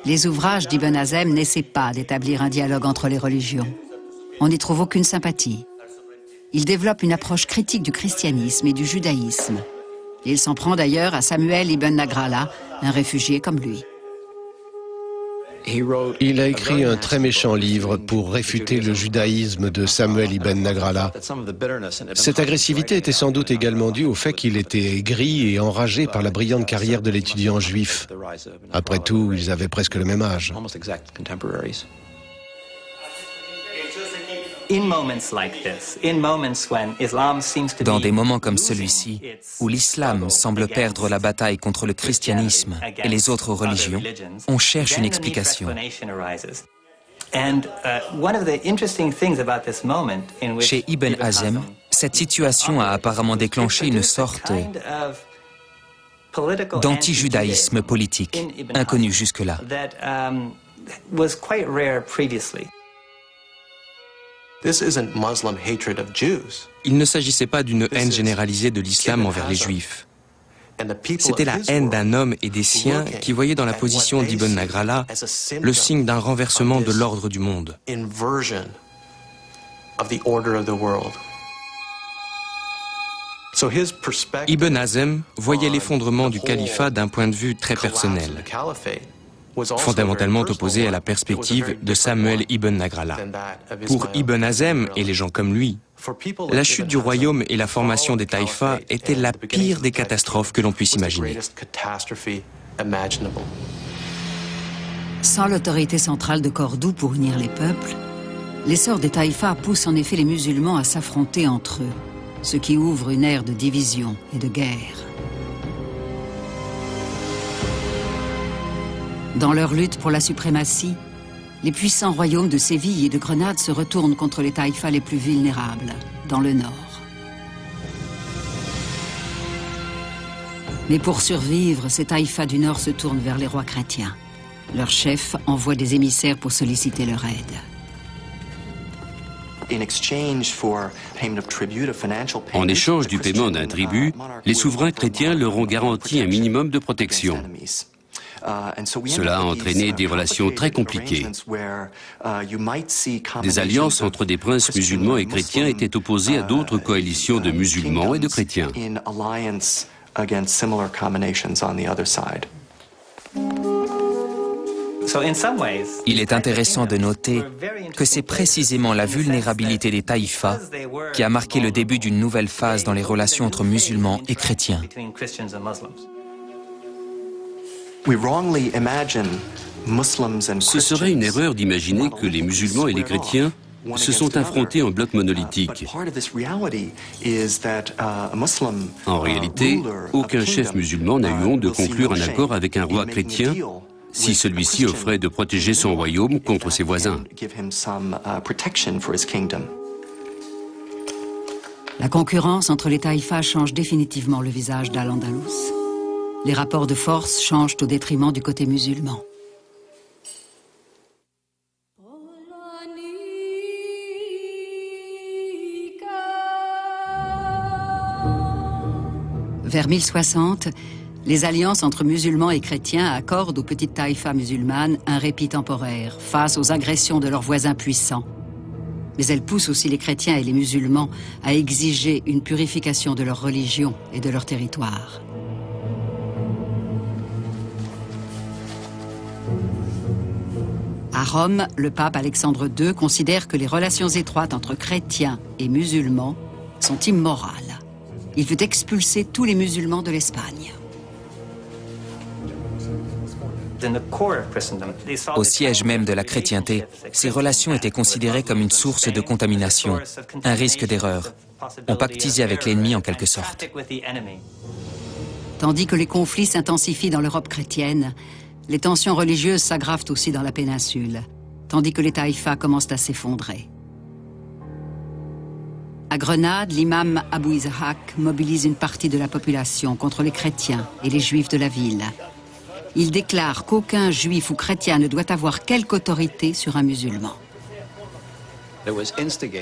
Les ouvrages d'Ibn Hazm n'essaient pas d'établir un dialogue entre les religions. On n'y trouve aucune sympathie. Il développe une approche critique du christianisme et du judaïsme. Et il s'en prend d'ailleurs à Samuel ibn Nagrallah, un réfugié comme lui. Il a écrit un très méchant livre pour réfuter le judaïsme de Samuel ibn Nagrallah. Cette agressivité était sans doute également due au fait qu'il était aigri et enragé par la brillante carrière de l'étudiant juif. Après tout, ils avaient presque le même âge. Dans des moments comme celui-ci, où l'islam semble perdre la bataille contre le christianisme et les autres religions, on cherche une explication. Chez Ibn Hazm, cette situation a apparemment déclenché une sorte d'anti-judaïsme politique, inconnu jusque-là. Il ne s'agissait pas d'une haine généralisée de l'islam envers les Juifs. C'était la haine d'un homme et des siens qui voyaient dans la position d'Ibn Nagrallah le signe d'un renversement de l'ordre du monde. Ibn Hazm voyait l'effondrement du califat d'un point de vue très personnel, fondamentalement opposé à la perspective de Samuel ibn Nagrallah. Pour Ibn Hazm et les gens comme lui, la chute du royaume et la formation des taïfas étaient la pire des catastrophes que l'on puisse imaginer. Sans l'autorité centrale de Cordoue pour unir les peuples, l'essor des taïfas pousse en effet les musulmans à s'affronter entre eux, ce qui ouvre une ère de division et de guerre. Dans leur lutte pour la suprématie, les puissants royaumes de Séville et de Grenade se retournent contre les taïfas les plus vulnérables, dans le nord. Mais pour survivre, ces taïfas du nord se tournent vers les rois chrétiens. Leur chef envoie des émissaires pour solliciter leur aide. En échange du paiement d'un tribut, les souverains chrétiens leur ont garanti un minimum de protection. Cela a entraîné des relations très compliquées. Des alliances entre des princes musulmans et chrétiens étaient opposées à d'autres coalitions de musulmans et de chrétiens. Il est intéressant de noter que c'est précisément la vulnérabilité des taïfas qui a marqué le début d'une nouvelle phase dans les relations entre musulmans et chrétiens. Ce serait une erreur d'imaginer que les musulmans et les chrétiens se sont affrontés en bloc monolithique. En réalité, aucun chef musulman n'a eu honte de conclure un accord avec un roi chrétien si celui-ci offrait de protéger son royaume contre ses voisins. La concurrence entre les taïfas change définitivement le visage d'Al-Andalus. Les rapports de force changent au détriment du côté musulman. Vers 1060, les alliances entre musulmans et chrétiens accordent aux petites taïfas musulmanes un répit temporaire face aux agressions de leurs voisins puissants. Mais elles poussent aussi les chrétiens et les musulmans à exiger une purification de leur religion et de leur territoire. À Rome, le pape Alexandre II considère que les relations étroites entre chrétiens et musulmans sont immorales. Il veut expulser tous les musulmans de l'Espagne. Au siège même de la chrétienté, ces relations étaient considérées comme une source de contamination, un risque d'erreur. On pactisait avec l'ennemi en quelque sorte. Tandis que les conflits s'intensifient dans l'Europe chrétienne, les tensions religieuses s'aggravent aussi dans la péninsule, tandis que les taïfas commencent à s'effondrer. À Grenade, l'imam Abou Ishaq mobilise une partie de la population contre les chrétiens et les juifs de la ville. Il déclare qu'aucun juif ou chrétien ne doit avoir quelque autorité sur un musulman.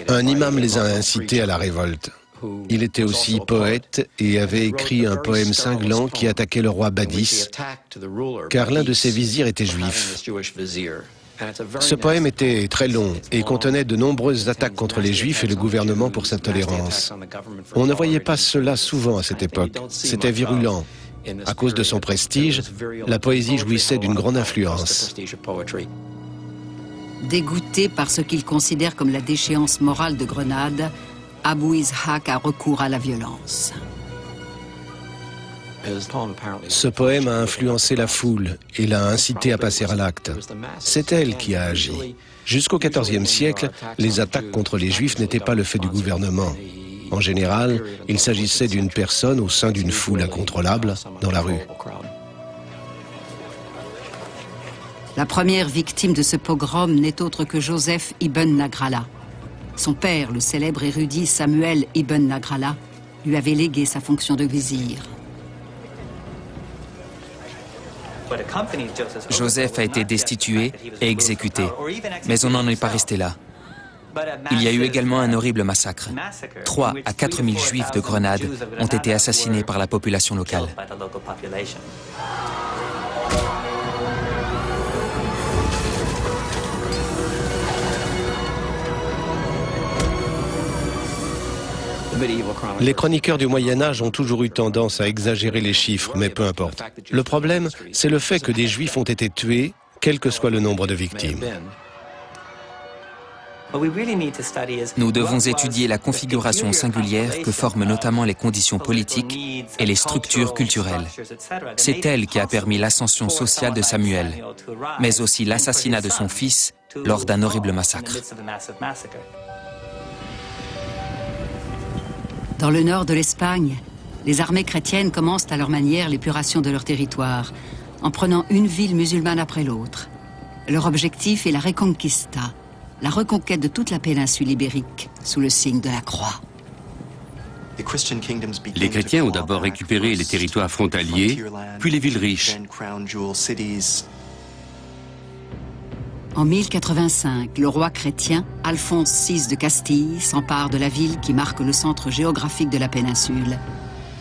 Un imam les a incités à la révolte. Il était aussi poète et avait écrit un poème cinglant qui attaquait le roi Badis, car l'un de ses vizirs était juif. Ce poème était très long et contenait de nombreuses attaques contre les Juifs et le gouvernement pour sa tolérance. On ne voyait pas cela souvent à cette époque. C'était virulent. À cause de son prestige, la poésie jouissait d'une grande influence. Dégoûté par ce qu'il considère comme la déchéance morale de Grenade, Abou Ishaq a recours à la violence. Ce poème a influencé la foule et l'a incité à passer à l'acte. C'est elle qui a agi. Jusqu'au XIVe siècle, les attaques contre les Juifs n'étaient pas le fait du gouvernement. En général, il s'agissait d'une personne au sein d'une foule incontrôlable dans la rue. La première victime de ce pogrom n'est autre que Joseph ibn Nagrala. Son père, le célèbre érudit Samuel ibn Nagrala, lui avait légué sa fonction de vizir. Joseph a été destitué et exécuté, mais on n'en est pas resté là. Il y a eu également un horrible massacre. 3 à 4 000 Juifs de Grenade ont été assassinés par la population locale. Les chroniqueurs du Moyen-Âge ont toujours eu tendance à exagérer les chiffres, mais peu importe. Le problème, c'est le fait que des Juifs ont été tués, quel que soit le nombre de victimes. Nous devons étudier la configuration singulière que forment notamment les conditions politiques et les structures culturelles. C'est elle qui a permis l'ascension sociale de Samuel, mais aussi l'assassinat de son fils lors d'un horrible massacre. Dans le nord de l'Espagne, les armées chrétiennes commencent à leur manière l'épuration de leur territoire, en prenant une ville musulmane après l'autre. Leur objectif est la Reconquista, la reconquête de toute la péninsule ibérique, sous le signe de la croix. Les chrétiens ont d'abord récupéré les territoires frontaliers, puis les villes riches. En 1085, le roi chrétien, Alphonse VI de Castille, s'empare de la ville qui marque le centre géographique de la péninsule,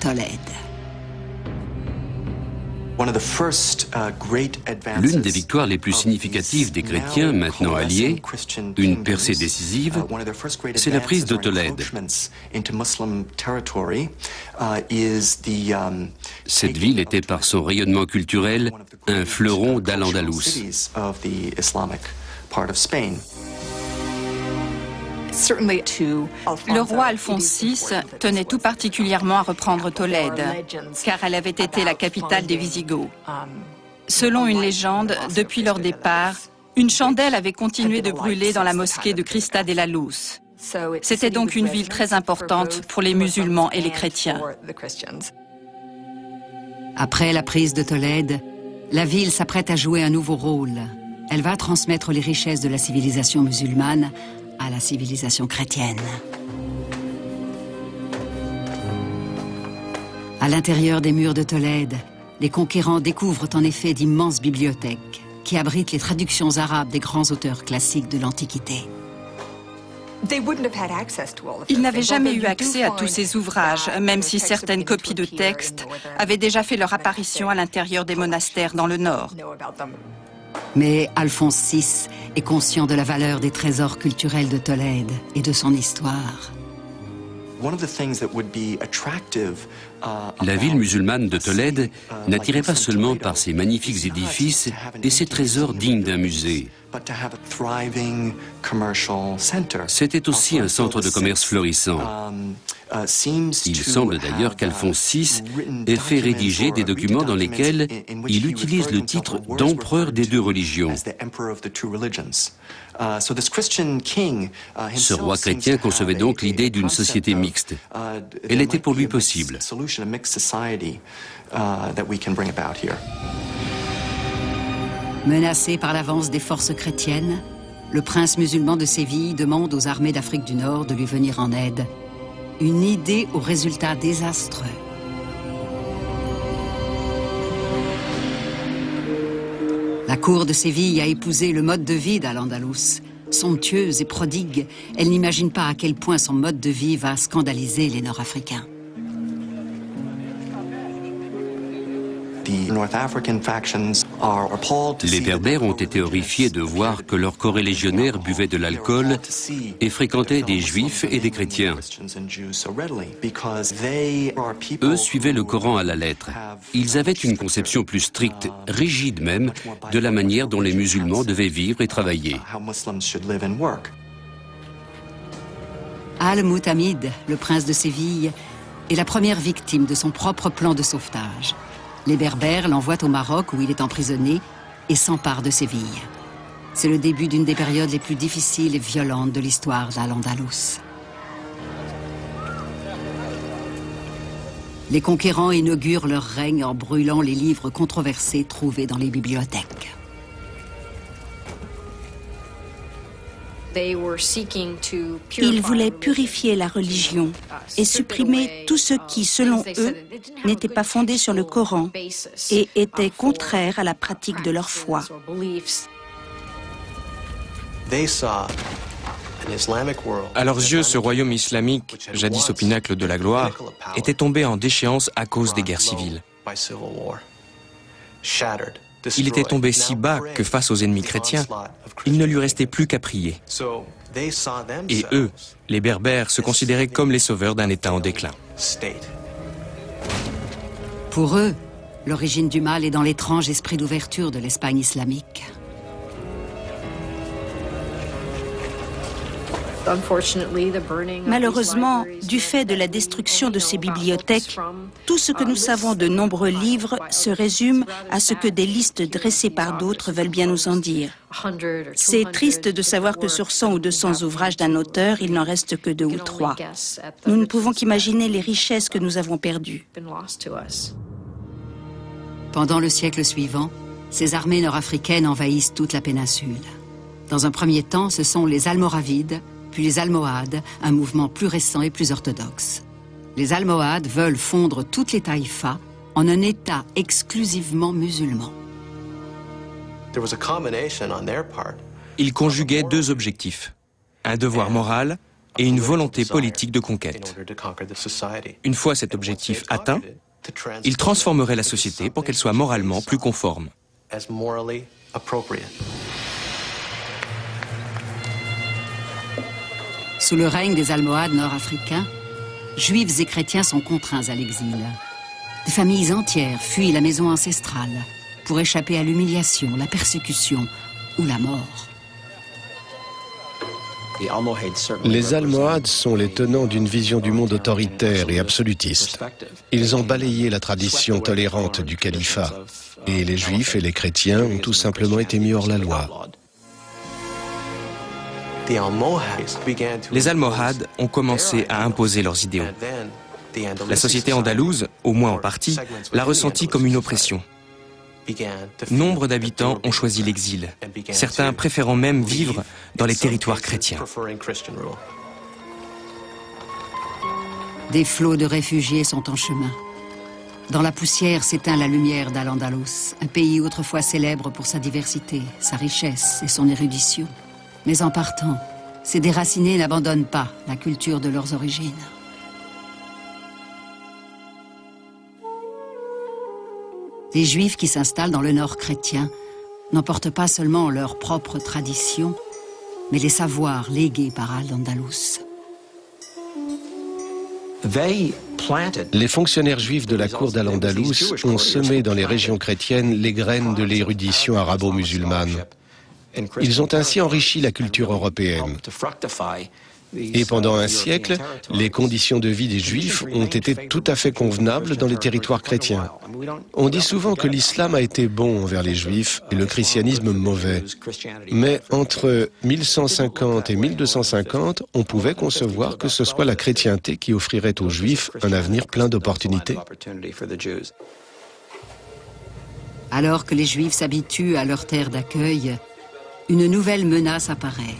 Tolède. L'une des victoires les plus significatives des chrétiens, maintenant alliés, une percée décisive, c'est la prise de Tolède. Cette ville était par son rayonnement culturel un fleuron d'Al-Andalus. Le roi Alphonse VI tenait tout particulièrement à reprendre Tolède, car elle avait été la capitale des Wisigoths. Selon une légende, depuis leur départ, une chandelle avait continué de brûler dans la mosquée de Christa de la Luz. C'était donc une ville très importante pour les musulmans et les chrétiens. Après la prise de Tolède, la ville s'apprête à jouer un nouveau rôle. Elle va transmettre les richesses de la civilisation musulmane à la civilisation chrétienne. À l'intérieur des murs de Tolède, les conquérants découvrent en effet d'immenses bibliothèques qui abritent les traductions arabes des grands auteurs classiques de l'Antiquité. Ils n'avaient jamais eu accès à tous ces ouvrages, même si certaines copies de textes avaient déjà fait leur apparition à l'intérieur des monastères dans le nord. Mais Alphonse VI est conscient de la valeur des trésors culturels de Tolède et de son histoire. La ville musulmane de Tolède n'attirait pas seulement par ses magnifiques édifices et ses trésors dignes d'un musée. C'était aussi un centre de commerce florissant. Il semble d'ailleurs qu'Alphonse VI ait fait rédiger des documents dans lesquels il utilise le titre d'empereur des deux religions. Ce roi chrétien concevait donc l'idée d'une société mixte. Elle était pour lui possible. Menacé par l'avance des forces chrétiennes, le prince musulman de Séville demande aux armées d'Afrique du Nord de lui venir en aide. Une idée aux résultats désastreux. La cour de Séville a épousé le mode de vie d'Al-Andalus. Somptueuse et prodigue, elle n'imagine pas à quel point son mode de vie va scandaliser les Nord-Africains. Les Berbères ont été horrifiés de voir que leurs corélégionnaires buvaient de l'alcool et fréquentaient des Juifs et des chrétiens. Eux suivaient le Coran à la lettre. Ils avaient une conception plus stricte, rigide même, de la manière dont les musulmans devaient vivre et travailler. Al-Mutamid, le prince de Séville, est la première victime de son propre plan de sauvetage. Les Berbères l'envoient au Maroc où il est emprisonné et s'emparent de Séville. C'est le début d'une des périodes les plus difficiles et violentes de l'histoire d'Al-Andalus. Les conquérants inaugurent leur règne en brûlant les livres controversés trouvés dans les bibliothèques. Ils voulaient purifier la religion et supprimer tout ce qui, selon eux, n'était pas fondé sur le Coran et était contraire à la pratique de leur foi. À leurs yeux, ce royaume islamique, jadis au pinacle de la gloire, était tombé en déchéance à cause des guerres civiles. Il était tombé si bas que face aux ennemis chrétiens, il ne lui restait plus qu'à prier. Et eux, les Berbères, se considéraient comme les sauveurs d'un État en déclin. Pour eux, l'origine du mal est dans l'étrange esprit d'ouverture de l'Espagne islamique. Malheureusement, du fait de la destruction de ces bibliothèques, tout ce que nous savons de nombreux livres se résume à ce que des listes dressées par d'autres veulent bien nous en dire. C'est triste de savoir que sur 100 ou 200 ouvrages d'un auteur, il n'en reste que 2 ou 3. Nous ne pouvons qu'imaginer les richesses que nous avons perdues. Pendant le siècle suivant, ces armées nord-africaines envahissent toute la péninsule. Dans un premier temps, ce sont les Almoravides, puis les Almohades, un mouvement plus récent et plus orthodoxe. Les Almohades veulent fondre toutes les taïfas en un État exclusivement musulman. Ils conjuguaient 2 objectifs, un devoir moral et une volonté politique de conquête. Une fois cet objectif atteint, ils transformeraient la société pour qu'elle soit moralement plus conforme. Sous le règne des Almohades nord-africains, Juifs et chrétiens sont contraints à l'exil. Des familles entières fuient la maison ancestrale pour échapper à l'humiliation, la persécution ou la mort. Les Almohades sont les tenants d'une vision du monde autoritaire et absolutiste. Ils ont balayé la tradition tolérante du califat. Et les Juifs et les chrétiens ont tout simplement été mis hors la loi. Les Almohades ont commencé à imposer leurs idéaux. La société andalouse, au moins en partie, l'a ressenti comme une oppression. Nombre d'habitants ont choisi l'exil, certains préférant même vivre dans les territoires chrétiens. Des flots de réfugiés sont en chemin. Dans la poussière s'éteint la lumière d'Al-Andalus, un pays autrefois célèbre pour sa diversité, sa richesse et son érudition. Mais en partant, ces déracinés n'abandonnent pas la culture de leurs origines. Les Juifs qui s'installent dans le nord chrétien n'emportent pas seulement leurs propres traditions, mais les savoirs légués par Al-Andalus. Les fonctionnaires juifs de la cour d'Al-Andalus ont semé dans les régions chrétiennes les graines de l'érudition arabo-musulmane. Ils ont ainsi enrichi la culture européenne. Et pendant un siècle, les conditions de vie des Juifs ont été tout à fait convenables dans les territoires chrétiens. On dit souvent que l'islam a été bon envers les Juifs et le christianisme mauvais. Mais entre 1150 et 1250, on pouvait concevoir que ce soit la chrétienté qui offrirait aux Juifs un avenir plein d'opportunités. Alors que les Juifs s'habituent à leur terre d'accueil, une nouvelle menace apparaît.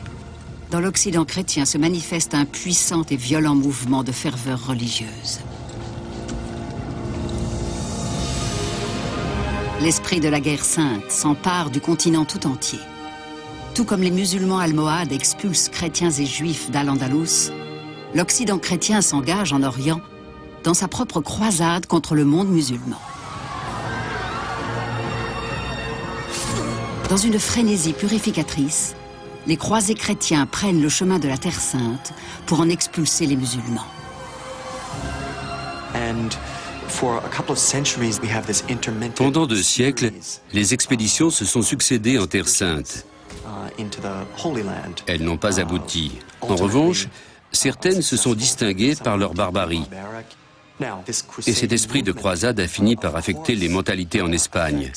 Dans l'Occident chrétien se manifeste un puissant et violent mouvement de ferveur religieuse. L'esprit de la guerre sainte s'empare du continent tout entier. Tout comme les musulmans almohades expulsent chrétiens et juifs d'Al-Andalus, l'Occident chrétien s'engage en Orient dans sa propre croisade contre le monde musulman. Dans une frénésie purificatrice, les croisés chrétiens prennent le chemin de la Terre Sainte pour en expulser les musulmans. Pendant 2 siècles, les expéditions se sont succédées en Terre Sainte. Elles n'ont pas abouti. En revanche, certaines se sont distinguées par leur barbarie. Et cet esprit de croisade a fini par affecter les mentalités en Espagne.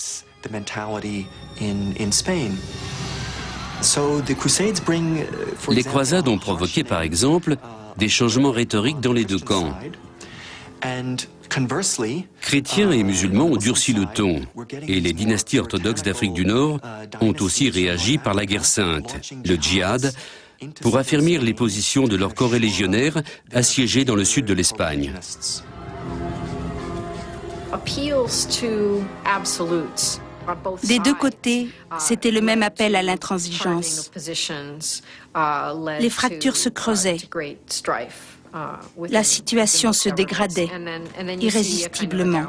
Les croisades ont provoqué, par exemple, des changements rhétoriques dans les 2 camps. Chrétiens et musulmans ont durci le ton, et les dynasties orthodoxes d'Afrique du Nord ont aussi réagi par la guerre sainte, le djihad, pour affermir les positions de leurs corps-légionnaires assiégés dans le sud de l'Espagne. Des 2 côtés, c'était le même appel à l'intransigeance. Les fractures se creusaient. La situation se dégradait irrésistiblement.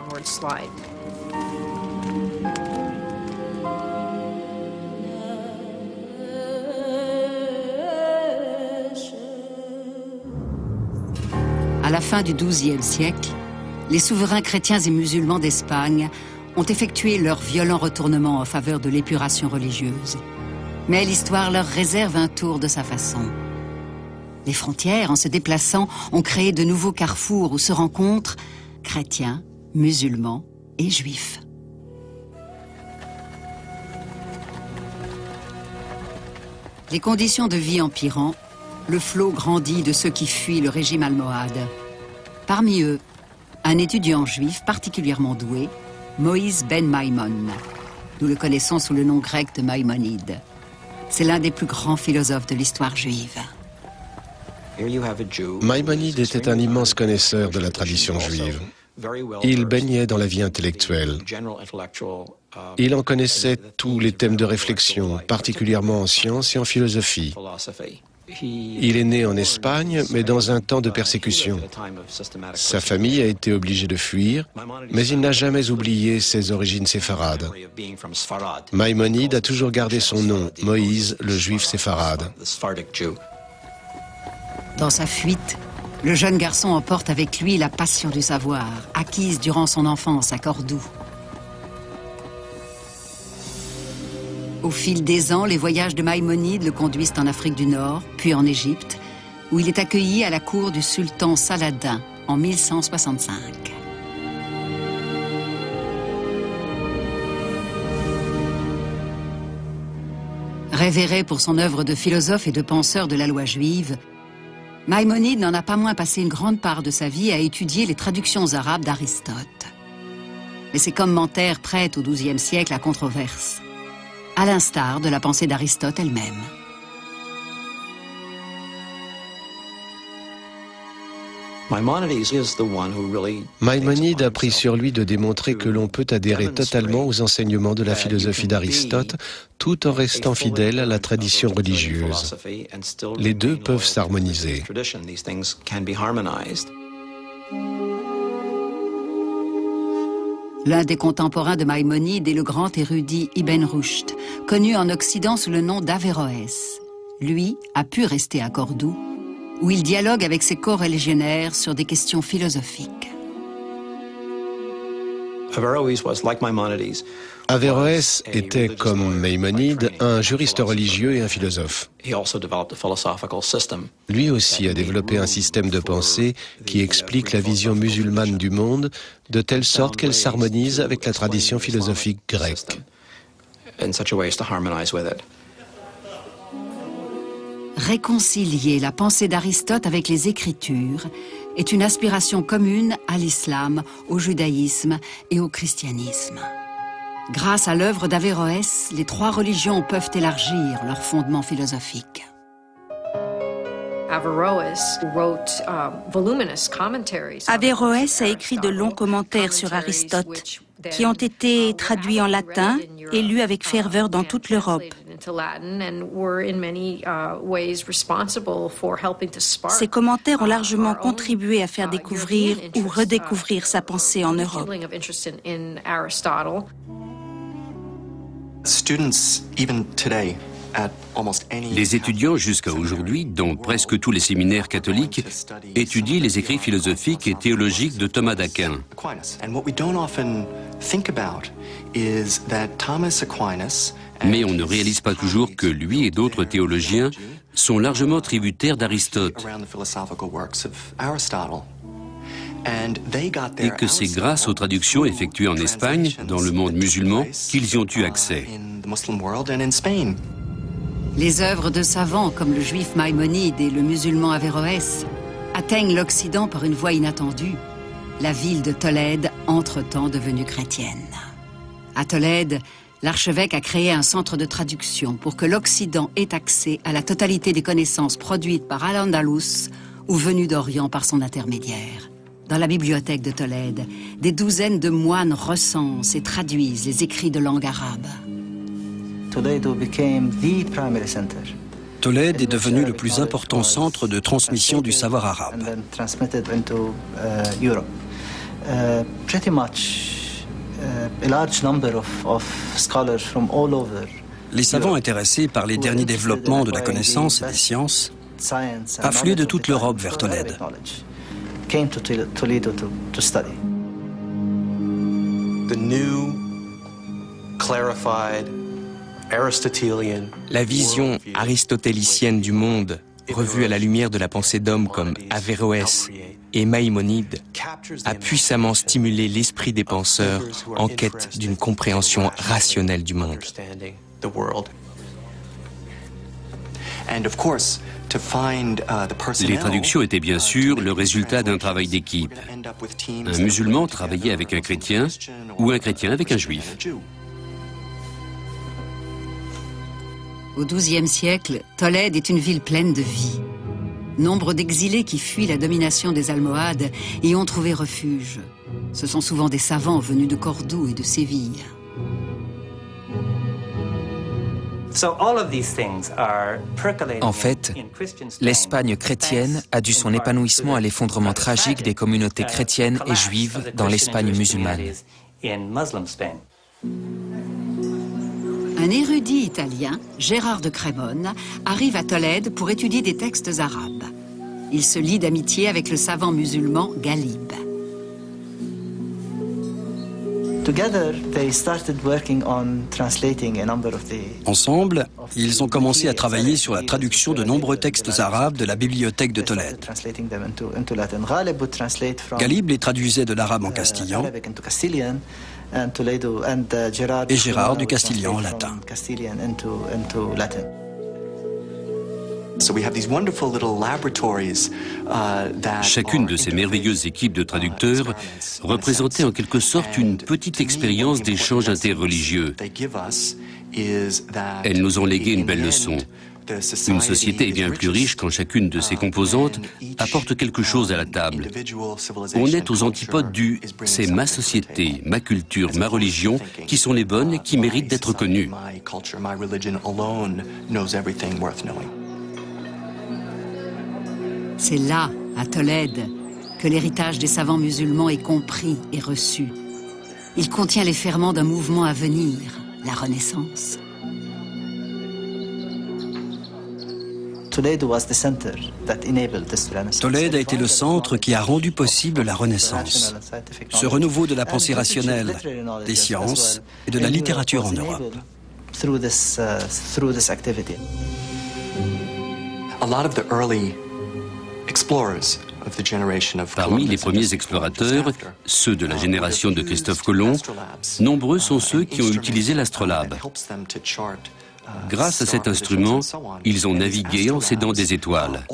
À la fin du XIIe siècle, les souverains chrétiens et musulmans d'Espagne ont effectué leur violent retournement en faveur de l'épuration religieuse. Mais l'histoire leur réserve un tour de sa façon. Les frontières, en se déplaçant, ont créé de nouveaux carrefours où se rencontrent chrétiens, musulmans et juifs. Les conditions de vie empirant, le flot grandit de ceux qui fuient le régime almohade. Parmi eux, un étudiant juif particulièrement doué, Moïse ben Maïmon. Nous le connaissons sous le nom grec de Maïmonide. C'est l'un des plus grands philosophes de l'histoire juive. Maïmonide était un immense connaisseur de la tradition juive. Il baignait dans la vie intellectuelle. Il en connaissait tous les thèmes de réflexion, particulièrement en sciences et en philosophie. Il est né en Espagne, mais dans un temps de persécution. Sa famille a été obligée de fuir, mais il n'a jamais oublié ses origines séfarades. Maïmonide a toujours gardé son nom, Moïse, le juif séfarade. Dans sa fuite, le jeune garçon emporte avec lui la passion du savoir, acquise durant son enfance à Cordoue. Au fil des ans, les voyages de Maïmonide le conduisent en Afrique du Nord, puis en Égypte, où il est accueilli à la cour du sultan Saladin en 1165. Révéré pour son œuvre de philosophe et de penseur de la loi juive, Maïmonide n'en a pas moins passé une grande part de sa vie à étudier les traductions arabes d'Aristote. Mais ses commentaires prêtent au XIIe siècle à controverse, à l'instar de la pensée d'Aristote elle-même. Maïmonide a pris sur lui de démontrer que l'on peut adhérer totalement aux enseignements de la philosophie d'Aristote tout en restant fidèle à la tradition religieuse. Les deux peuvent s'harmoniser. L'un des contemporains de Maïmonide est le grand érudit Ibn Rushd, connu en Occident sous le nom d'Averroès. Lui a pu rester à Cordoue, où il dialogue avec ses corréligionnaires sur des questions philosophiques. Averroès était, comme Maïmonide, un juriste religieux et un philosophe. Lui aussi a développé un système de pensée qui explique la vision musulmane du monde de telle sorte qu'elle s'harmonise avec la tradition philosophique grecque. Réconcilier la pensée d'Aristote avec les Écritures est une aspiration commune à l'islam, au judaïsme et au christianisme. Grâce à l'œuvre d'Averroès, les trois religions peuvent élargir leurs fondements philosophiques. Averroès a écrit de longs commentaires sur Aristote, qui ont été traduits en latin et lus avec ferveur dans toute l'Europe. Ces commentaires ont largement contribué à faire découvrir ou redécouvrir sa pensée en Europe. Les étudiants jusqu'à aujourd'hui, dans presque tous les séminaires catholiques, étudient les écrits philosophiques et théologiques de Thomas d'Aquin. Mais on ne réalise pas toujours que lui et d'autres théologiens sont largement tributaires d'Aristote. Et que c'est grâce aux traductions effectuées en Espagne, dans le monde musulman, qu'ils y ont eu accès. Les œuvres de savants comme le juif Maïmonide et le musulman Averroès atteignent l'Occident par une voie inattendue, la ville de Tolède, entre-temps devenue chrétienne. À Tolède, l'archevêque a créé un centre de traduction pour que l'Occident ait accès à la totalité des connaissances produites par Al-Andalus ou venues d'Orient par son intermédiaire. Dans la bibliothèque de Tolède, des douzaines de moines recensent et traduisent les écrits de langue arabe. Tolède est devenu le plus important centre de transmission du savoir arabe. Les savants intéressés par les derniers développements de la connaissance et des sciences affluaient de toute l'Europe vers Tolède. La vision aristotélicienne du monde, revue à la lumière de la pensée d'hommes comme Averroès et Maïmonide, a puissamment stimulé l'esprit des penseurs en quête d'une compréhension rationnelle du monde. Les traductions étaient bien sûr le résultat d'un travail d'équipe. Un musulman travaillait avec un chrétien ou un chrétien avec un juif. Au XIIe siècle, Tolède est une ville pleine de vie. Nombre d'exilés qui fuient la domination des Almohades y ont trouvé refuge. Ce sont souvent des savants venus de Cordoue et de Séville. En fait, l'Espagne chrétienne a dû son épanouissement à l'effondrement tragique des communautés chrétiennes et juives dans l'Espagne musulmane. Un érudit italien, Gérard de Crémone, arrive à Tolède pour étudier des textes arabes. Il se lie d'amitié avec le savant musulman Galib. Ensemble, ils ont commencé à travailler sur la traduction de nombreux textes arabes de la bibliothèque de Tolède. Galib les traduisait de l'arabe en castillan et Gérard du castillan en latin. Chacune de ces merveilleuses équipes de traducteurs représentait en quelque sorte une petite expérience d'échange interreligieux. Elles nous ont légué une belle leçon. Une société est bien plus riche quand chacune de ses composantes apporte quelque chose à la table. On est aux antipodes du « c'est ma société, ma culture, ma religion qui sont les bonnes et qui méritent d'être connues ». C'est là, à Tolède, que l'héritage des savants musulmans est compris et reçu. Il contient les ferments d'un mouvement à venir, la Renaissance. Tolède a été le centre qui a rendu possible la Renaissance, ce renouveau de la pensée rationnelle, des sciences et de la littérature en Europe. Parmi les premiers explorateurs, ceux de la génération de Christophe Colomb, nombreux sont ceux qui ont utilisé l'astrolabe. Grâce à cet instrument, ils ont navigué en s'aidant des étoiles.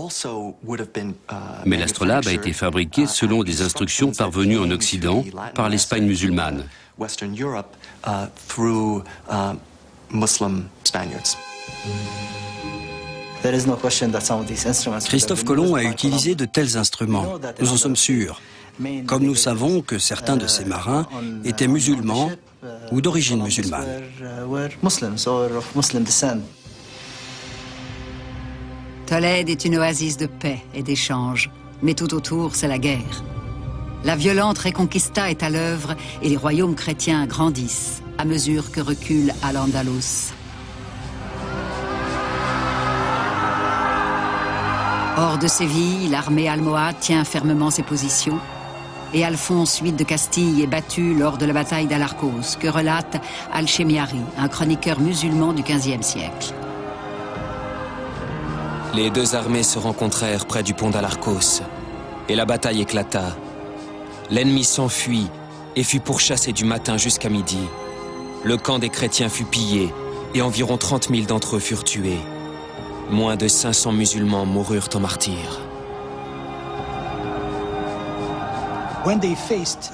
Mais l'astrolabe a été fabriqué selon des instructions parvenues en Occident par l'Espagne musulmane. Christophe Colomb a utilisé de tels instruments, nous en sommes sûrs, comme nous savons que certains de ces marins étaient musulmans ou d'origine musulmane. Tolède est une oasis de paix et d'échange, mais tout autour, c'est la guerre. La violente Reconquista est à l'œuvre et les royaumes chrétiens grandissent à mesure que recule Al-Andalus. Hors de Séville, l'armée almohade tient fermement ses positions et Alphonse VIII de Castille est battu lors de la bataille d'Alarcos, que relate Al-Chemiari, un chroniqueur musulman du XVe siècle. Les deux armées se rencontrèrent près du pont d'Alarcos et la bataille éclata. L'ennemi s'enfuit et fut pourchassé du matin jusqu'à midi. Le camp des chrétiens fut pillé et environ 30 000 d'entre eux furent tués. Moins de 500 musulmans moururent en martyrs.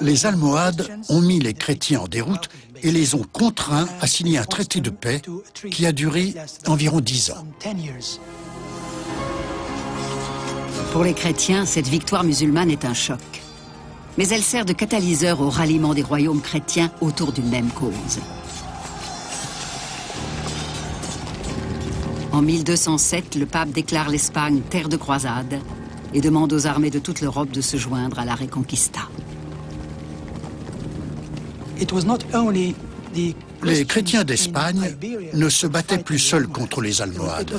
Les Almohades ont mis les chrétiens en déroute et les ont contraints à signer un traité de paix qui a duré environ 10 ans. Pour les chrétiens, cette victoire musulmane est un choc. Mais elle sert de catalyseur au ralliement des royaumes chrétiens autour d'une même cause. En 1207, le pape déclare l'Espagne terre de croisade et demande aux armées de toute l'Europe de se joindre à la Reconquista. Les chrétiens d'Espagne ne se battaient plus seuls contre les Almohades.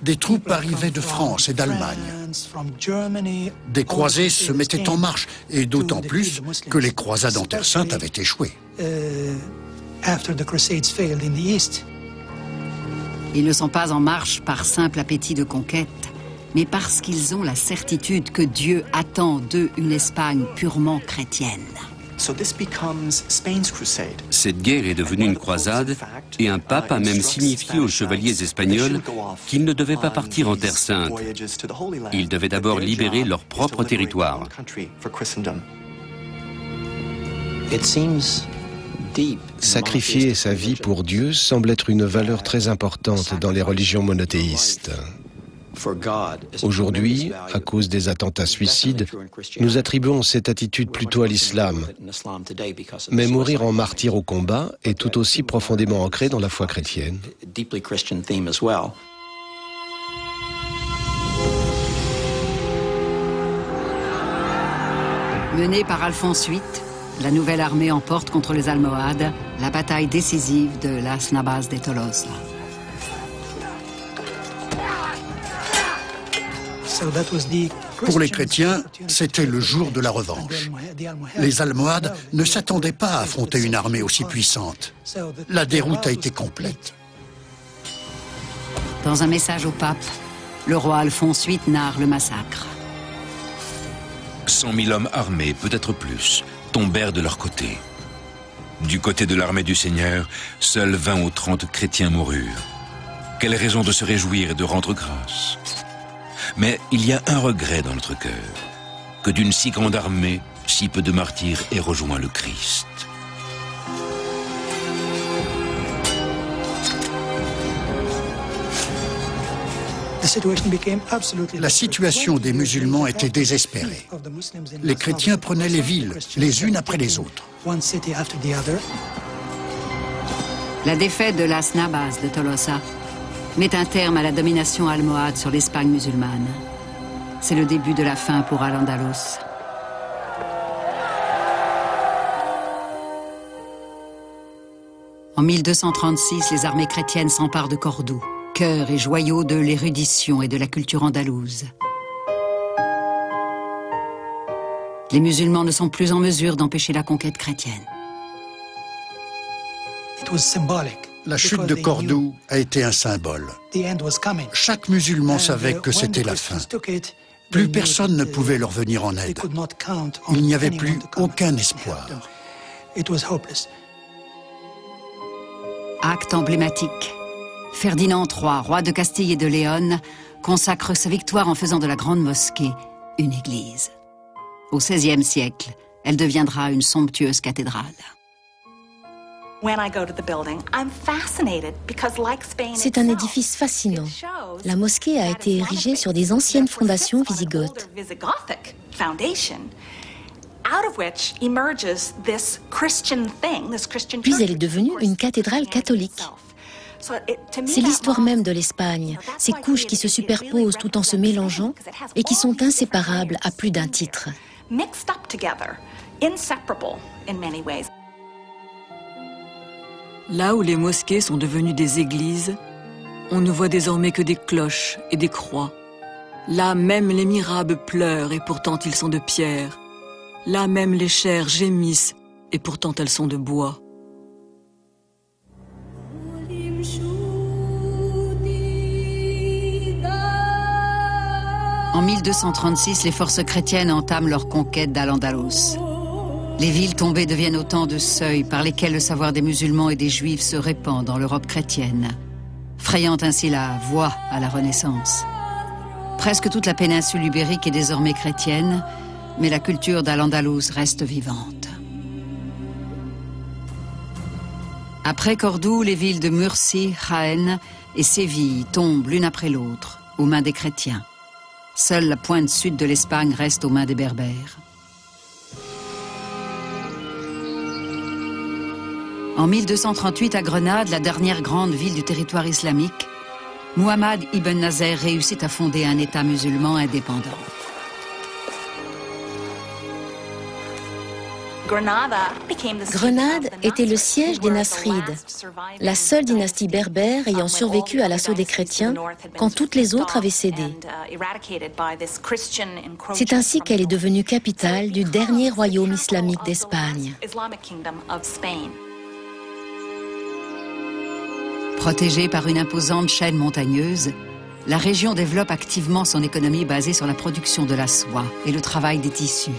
Des troupes arrivaient de France et d'Allemagne. Des croisés se mettaient en marche, et d'autant plus que les croisades en Terre Sainte avaient échoué. Ils ne sont pas en marche par simple appétit de conquête, mais parce qu'ils ont la certitude que Dieu attend d'eux une Espagne purement chrétienne. Cette guerre est devenue une croisade et un pape a même signifié aux chevaliers espagnols qu'ils ne devaient pas partir en Terre Sainte. Ils devaient d'abord libérer leur propre territoire. Sacrifier sa vie pour Dieu semble être une valeur très importante dans les religions monothéistes. Aujourd'hui, à cause des attentats suicides, nous attribuons cette attitude plutôt à l'islam. Mais mourir en martyr au combat est tout aussi profondément ancré dans la foi chrétienne. Menée par Alphonse VIII, la nouvelle armée emporte contre les Almohades la bataille décisive de Las Navas de Tolosa. Pour les chrétiens, c'était le jour de la revanche. Les Almohades ne s'attendaient pas à affronter une armée aussi puissante. La déroute a été complète. Dans un message au pape, le roi Alphonse VIII narre le massacre. 100 000 hommes armés, peut-être plus, tombèrent de leur côté. Du côté de l'armée du Seigneur, seuls 20 ou 30 chrétiens moururent. Quelle raison de se réjouir et de rendre grâce. Mais il y a un regret dans notre cœur, que d'une si grande armée, si peu de martyrs aient rejoint le Christ. La situation des musulmans était désespérée. Les chrétiens prenaient les villes, les unes après les autres. La défaite de Las Navas de Tolosa met un terme à la domination almohade sur l'Espagne musulmane. C'est le début de la fin pour Al-Andalus. En 1236, les armées chrétiennes s'emparent de Cordoue, cœur et joyau de l'érudition et de la culture andalouse. Les musulmans ne sont plus en mesure d'empêcher la conquête chrétienne. La chute de Cordoue a été un symbole. Chaque musulman savait que c'était la fin. Plus personne ne pouvait leur venir en aide. Il n'y avait plus aucun espoir. Acte emblématique. Ferdinand III, roi de Castille et de Léon, consacre sa victoire en faisant de la grande mosquée une église. Au XVIe siècle, elle deviendra une somptueuse cathédrale. C'est un édifice fascinant. La mosquée a été érigée sur des anciennes fondations wisigothes. Puis elle est devenue une cathédrale catholique. C'est l'histoire même de l'Espagne, ces couches qui se superposent tout en se mélangeant et qui sont inséparables à plus d'un titre. Là où les mosquées sont devenues des églises, on ne voit désormais que des cloches et des croix. Là même les mirabes pleurent et pourtant ils sont de pierre. Là même les chairs gémissent et pourtant elles sont de bois. En 1236, les forces chrétiennes entament leur conquête d'Al-Andalus. Les villes tombées deviennent autant de seuils par lesquels le savoir des musulmans et des juifs se répand dans l'Europe chrétienne, frayant ainsi la voie à la Renaissance. Presque toute la péninsule ibérique est désormais chrétienne, mais la culture d'Al-Andalus reste vivante. Après Cordoue, les villes de Murcie, Jaén et Séville tombent l'une après l'autre aux mains des chrétiens. Seule la pointe sud de l'Espagne reste aux mains des Berbères. En 1238, à Grenade, la dernière grande ville du territoire islamique, Muhammad ibn Nasser réussit à fonder un État musulman indépendant. Grenade était le siège des Nasrides, la seule dynastie berbère ayant survécu à l'assaut des chrétiens quand toutes les autres avaient cédé. C'est ainsi qu'elle est devenue capitale du dernier royaume islamique d'Espagne. Protégée par une imposante chaîne montagneuse, la région développe activement son économie basée sur la production de la soie et le travail des tissus.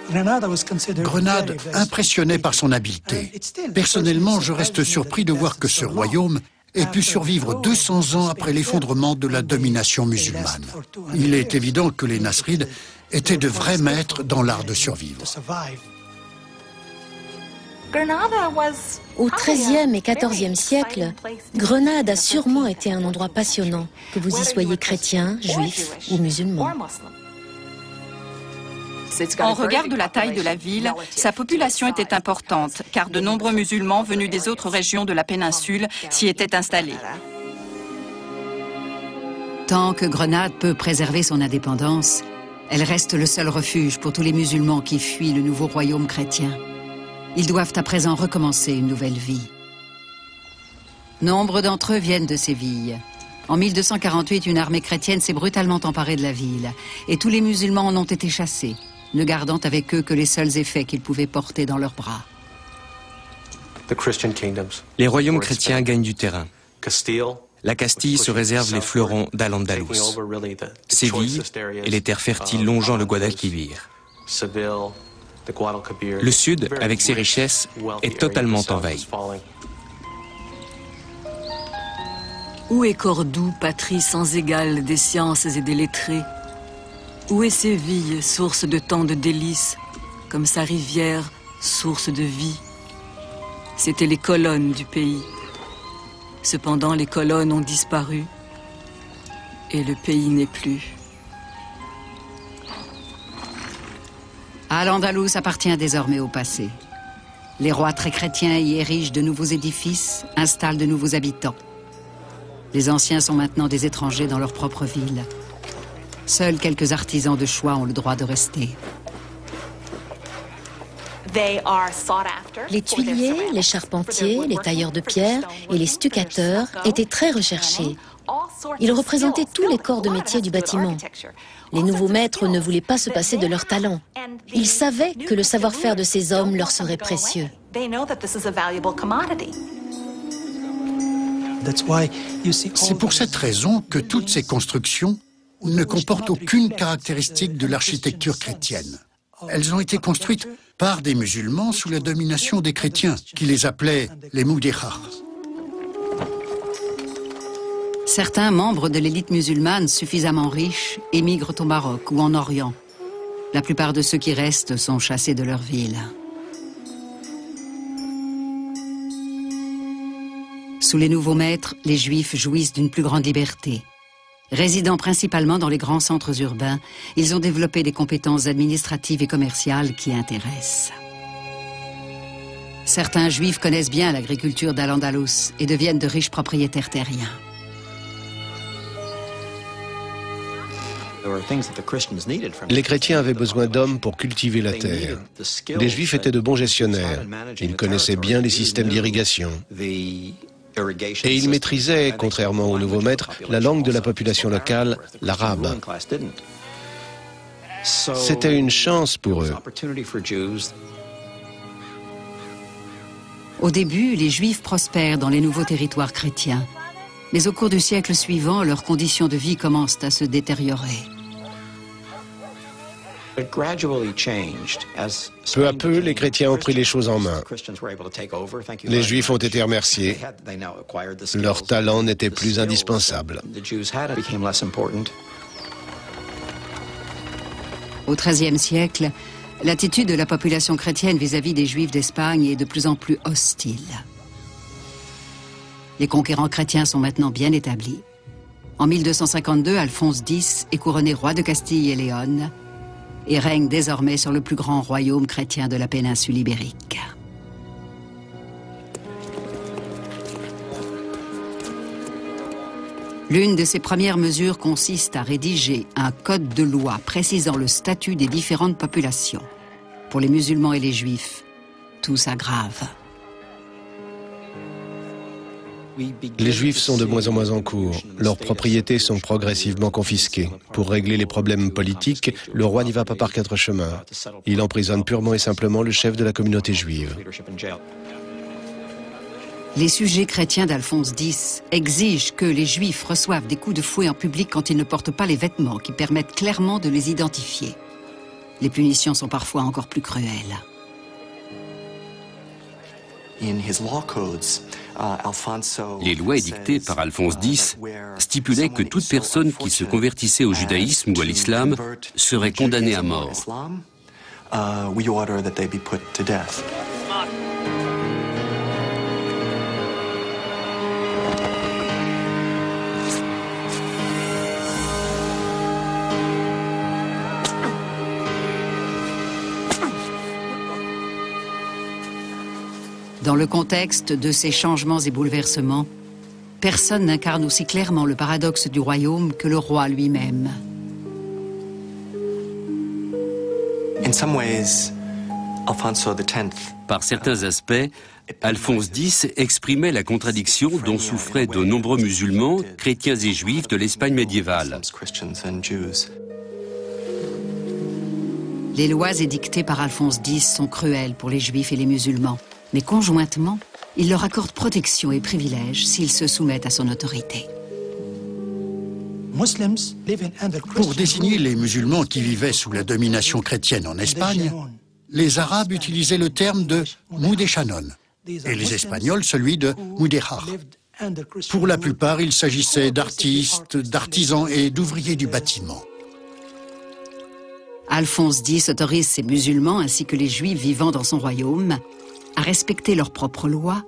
Grenade impressionnait par son habileté. Personnellement, je reste surpris de voir que ce royaume ait pu survivre 200 ans après l'effondrement de la domination musulmane. Il est évident que les Nasrides étaient de vrais maîtres dans l'art de survivre. Au XIIIe et XIVe siècle, Grenade a sûrement été un endroit passionnant, que vous y soyez chrétien, juif ou musulman. En regard de la taille de la ville, sa population était importante, car de nombreux musulmans venus des autres régions de la péninsule s'y étaient installés. Tant que Grenade peut préserver son indépendance, elle reste le seul refuge pour tous les musulmans qui fuient le nouveau royaume chrétien. Ils doivent à présent recommencer une nouvelle vie. Nombre d'entre eux viennent de Séville. En 1248, une armée chrétienne s'est brutalement emparée de la ville, et tous les musulmans en ont été chassés, ne gardant avec eux que les seuls effets qu'ils pouvaient porter dans leurs bras. Les royaumes chrétiens gagnent du terrain. La Castille se réserve les fleurons d'Al-Andalus, Séville et les terres fertiles longeant le Guadalquivir. Le sud, avec ses richesses, est totalement envahi. Où est Cordoue, patrie sans égale des sciences et des lettrés? Où est Séville, source de tant de délices, comme sa rivière, source de vie? C'étaient les colonnes du pays. Cependant, les colonnes ont disparu et le pays n'est plus. Al-Andalus appartient désormais au passé. Les rois très chrétiens y érigent de nouveaux édifices, installent de nouveaux habitants. Les anciens sont maintenant des étrangers dans leur propre ville. Seuls quelques artisans de choix ont le droit de rester. Les tuiliers, les charpentiers, les tailleurs de pierre et les stucateurs étaient très recherchés. Ils représentaient tous les corps de métier du bâtiment. Les nouveaux maîtres ne voulaient pas se passer de leur talent. Ils savaient que le savoir-faire de ces hommes leur serait précieux. C'est pour cette raison que toutes ces constructions ne comportent aucune caractéristique de l'architecture chrétienne. Elles ont été construites par des musulmans sous la domination des chrétiens, qui les appelaient les Moudéhars. Certains membres de l'élite musulmane suffisamment riches émigrent au Maroc ou en Orient. La plupart de ceux qui restent sont chassés de leur ville. Sous les nouveaux maîtres, les Juifs jouissent d'une plus grande liberté. Résidant principalement dans les grands centres urbains, ils ont développé des compétences administratives et commerciales qui intéressent. Certains Juifs connaissent bien l'agriculture d'Al-Andalus et deviennent de riches propriétaires terriens. Les chrétiens avaient besoin d'hommes pour cultiver la terre. Les Juifs étaient de bons gestionnaires. Ils connaissaient bien les systèmes d'irrigation. Et ils maîtrisaient, contrairement aux nouveaux maîtres, la langue de la population locale, l'arabe. C'était une chance pour eux. Au début, les Juifs prospèrent dans les nouveaux territoires chrétiens. Mais au cours du siècle suivant, leurs conditions de vie commencent à se détériorer. Peu à peu, les chrétiens ont pris les choses en main. Les Juifs ont été remerciés. Leur talent n'était plus indispensable. Au XIIIe siècle, l'attitude de la population chrétienne vis-à-vis des Juifs d'Espagne est de plus en plus hostile. Les conquérants chrétiens sont maintenant bien établis. En 1252, Alphonse X est couronné roi de Castille et Léon et règne désormais sur le plus grand royaume chrétien de la péninsule ibérique. L'une de ses premières mesures consiste à rédiger un code de loi précisant le statut des différentes populations. Pour les musulmans et les juifs, tout s'aggrave. Les Juifs sont de moins en moins en cours. Leurs propriétés sont progressivement confisquées. Pour régler les problèmes politiques, le roi n'y va pas par quatre chemins. Il emprisonne purement et simplement le chef de la communauté juive. Les sujets chrétiens d'Alphonse X exigent que les Juifs reçoivent des coups de fouet en public quand ils ne portent pas les vêtements qui permettent clairement de les identifier. Les punitions sont parfois encore plus cruelles. Les lois édictées par Alphonse X stipulaient que toute personne qui se convertissait au judaïsme ou à l'islam serait condamnée à mort. Dans le contexte de ces changements et bouleversements, personne n'incarne aussi clairement le paradoxe du royaume que le roi lui-même. Par certains aspects, Alphonse X exprimait la contradiction dont souffraient de nombreux musulmans, chrétiens et juifs de l'Espagne médiévale. Les lois édictées par Alphonse X sont cruelles pour les juifs et les musulmans, mais conjointement, il leur accorde protection et privilèges s'ils se soumettent à son autorité. Pour désigner les musulmans qui vivaient sous la domination chrétienne en Espagne, les Arabes utilisaient le terme de Mudéchanon et les Espagnols celui de Mudéjar. Pour la plupart, il s'agissait d'artistes, d'artisans et d'ouvriers du bâtiment. Alphonse X autorise ces musulmans ainsi que les juifs vivant dans son royaume à respecter leurs propres lois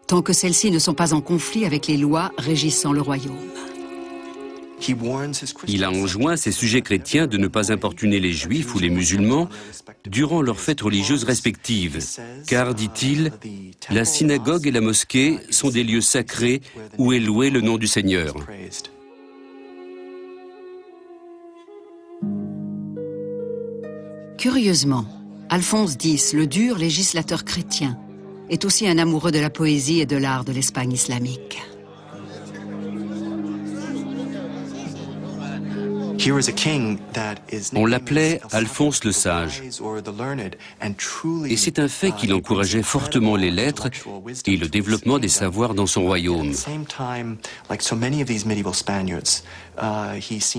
tant que celles-ci ne sont pas en conflit avec les lois régissant le royaume. Il a enjoint ses sujets chrétiens de ne pas importuner les juifs ou les musulmans durant leurs fêtes religieuses respectives, car, dit-il, la synagogue et la mosquée sont des lieux sacrés où est loué le nom du Seigneur. Curieusement, Alphonse X, le dur législateur chrétien, est aussi un amoureux de la poésie et de l'art de l'Espagne islamique. On l'appelait Alphonse le Sage. Et c'est un fait qu'il encourageait fortement les lettres et le développement des savoirs dans son royaume.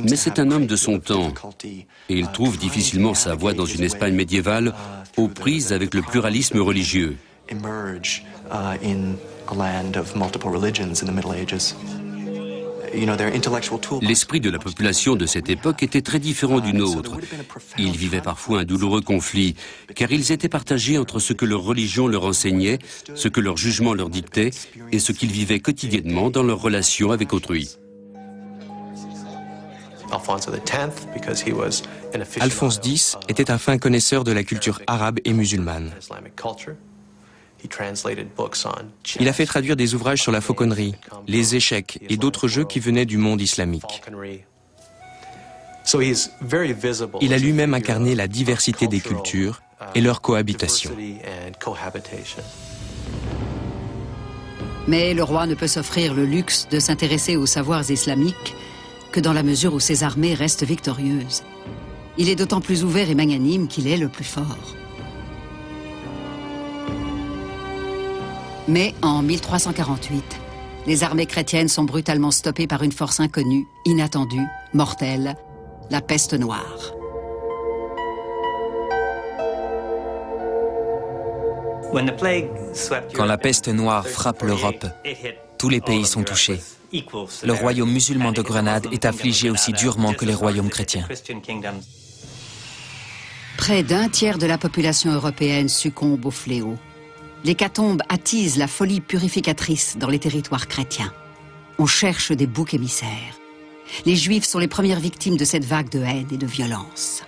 Mais c'est un homme de son temps, et il trouve difficilement sa voie dans une Espagne médiévale aux prises avec le pluralisme religieux. L'esprit de la population de cette époque était très différent du nôtre. Ils vivaient parfois un douloureux conflit, car ils étaient partagés entre ce que leur religion leur enseignait, ce que leur jugement leur dictait, et ce qu'ils vivaient quotidiennement dans leurs relations avec autrui. Alphonse X était un fin connaisseur de la culture arabe et musulmane. Il a fait traduire des ouvrages sur la fauconnerie, les échecs et d'autres jeux qui venaient du monde islamique. Il a lui-même incarné la diversité des cultures et leur cohabitation. Mais le roi ne peut s'offrir le luxe de s'intéresser aux savoirs islamiques que dans la mesure où ses armées restent victorieuses. Il est d'autant plus ouvert et magnanime qu'il est le plus fort. Mais en 1348, les armées chrétiennes sont brutalement stoppées par une force inconnue, inattendue, mortelle, la peste noire. Quand la peste noire frappe l'Europe, tous les pays sont touchés. Le royaume musulman de Grenade est affligé aussi durement que les royaumes chrétiens. Près d'un tiers de la population européenne succombe au fléau. L'hécatombe attise la folie purificatrice dans les territoires chrétiens. On cherche des boucs émissaires. Les Juifs sont les premières victimes de cette vague de haine et de violence.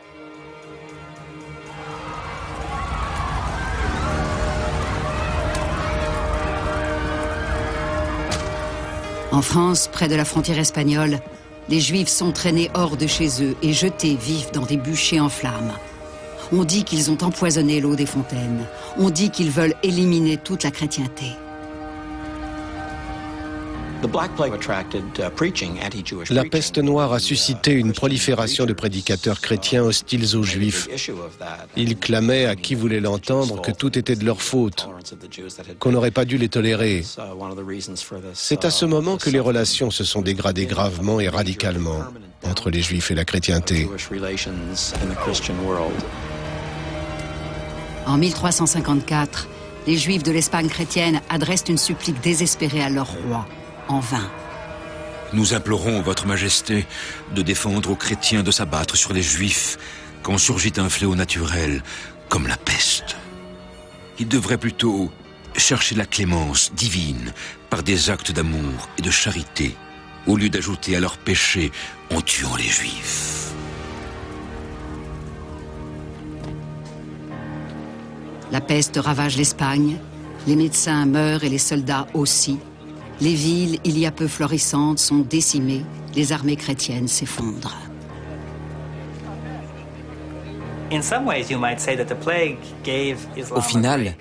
En France, près de la frontière espagnole, les Juifs sont traînés hors de chez eux et jetés vifs dans des bûchers en flammes. On dit qu'ils ont empoisonné l'eau des fontaines. On dit qu'ils veulent éliminer toute la chrétienté. La peste noire a suscité une prolifération de prédicateurs chrétiens hostiles aux Juifs. Ils clamaient à qui voulait l'entendre que tout était de leur faute, qu'on n'aurait pas dû les tolérer. C'est à ce moment que les relations se sont dégradées gravement et radicalement entre les Juifs et la chrétienté. En 1354, les Juifs de l'Espagne chrétienne adressent une supplique désespérée à leur roi, en vain. Nous implorons Votre Majesté de défendre aux chrétiens de s'abattre sur les Juifs quand surgit un fléau naturel, comme la peste. Ils devraient plutôt chercher la clémence divine par des actes d'amour et de charité, au lieu d'ajouter à leurs péchés en tuant les Juifs. La peste ravage l'Espagne, les médecins meurent et les soldats aussi. Les villes, il y a peu florissantes, sont décimées, les armées chrétiennes s'effondrent. Au final,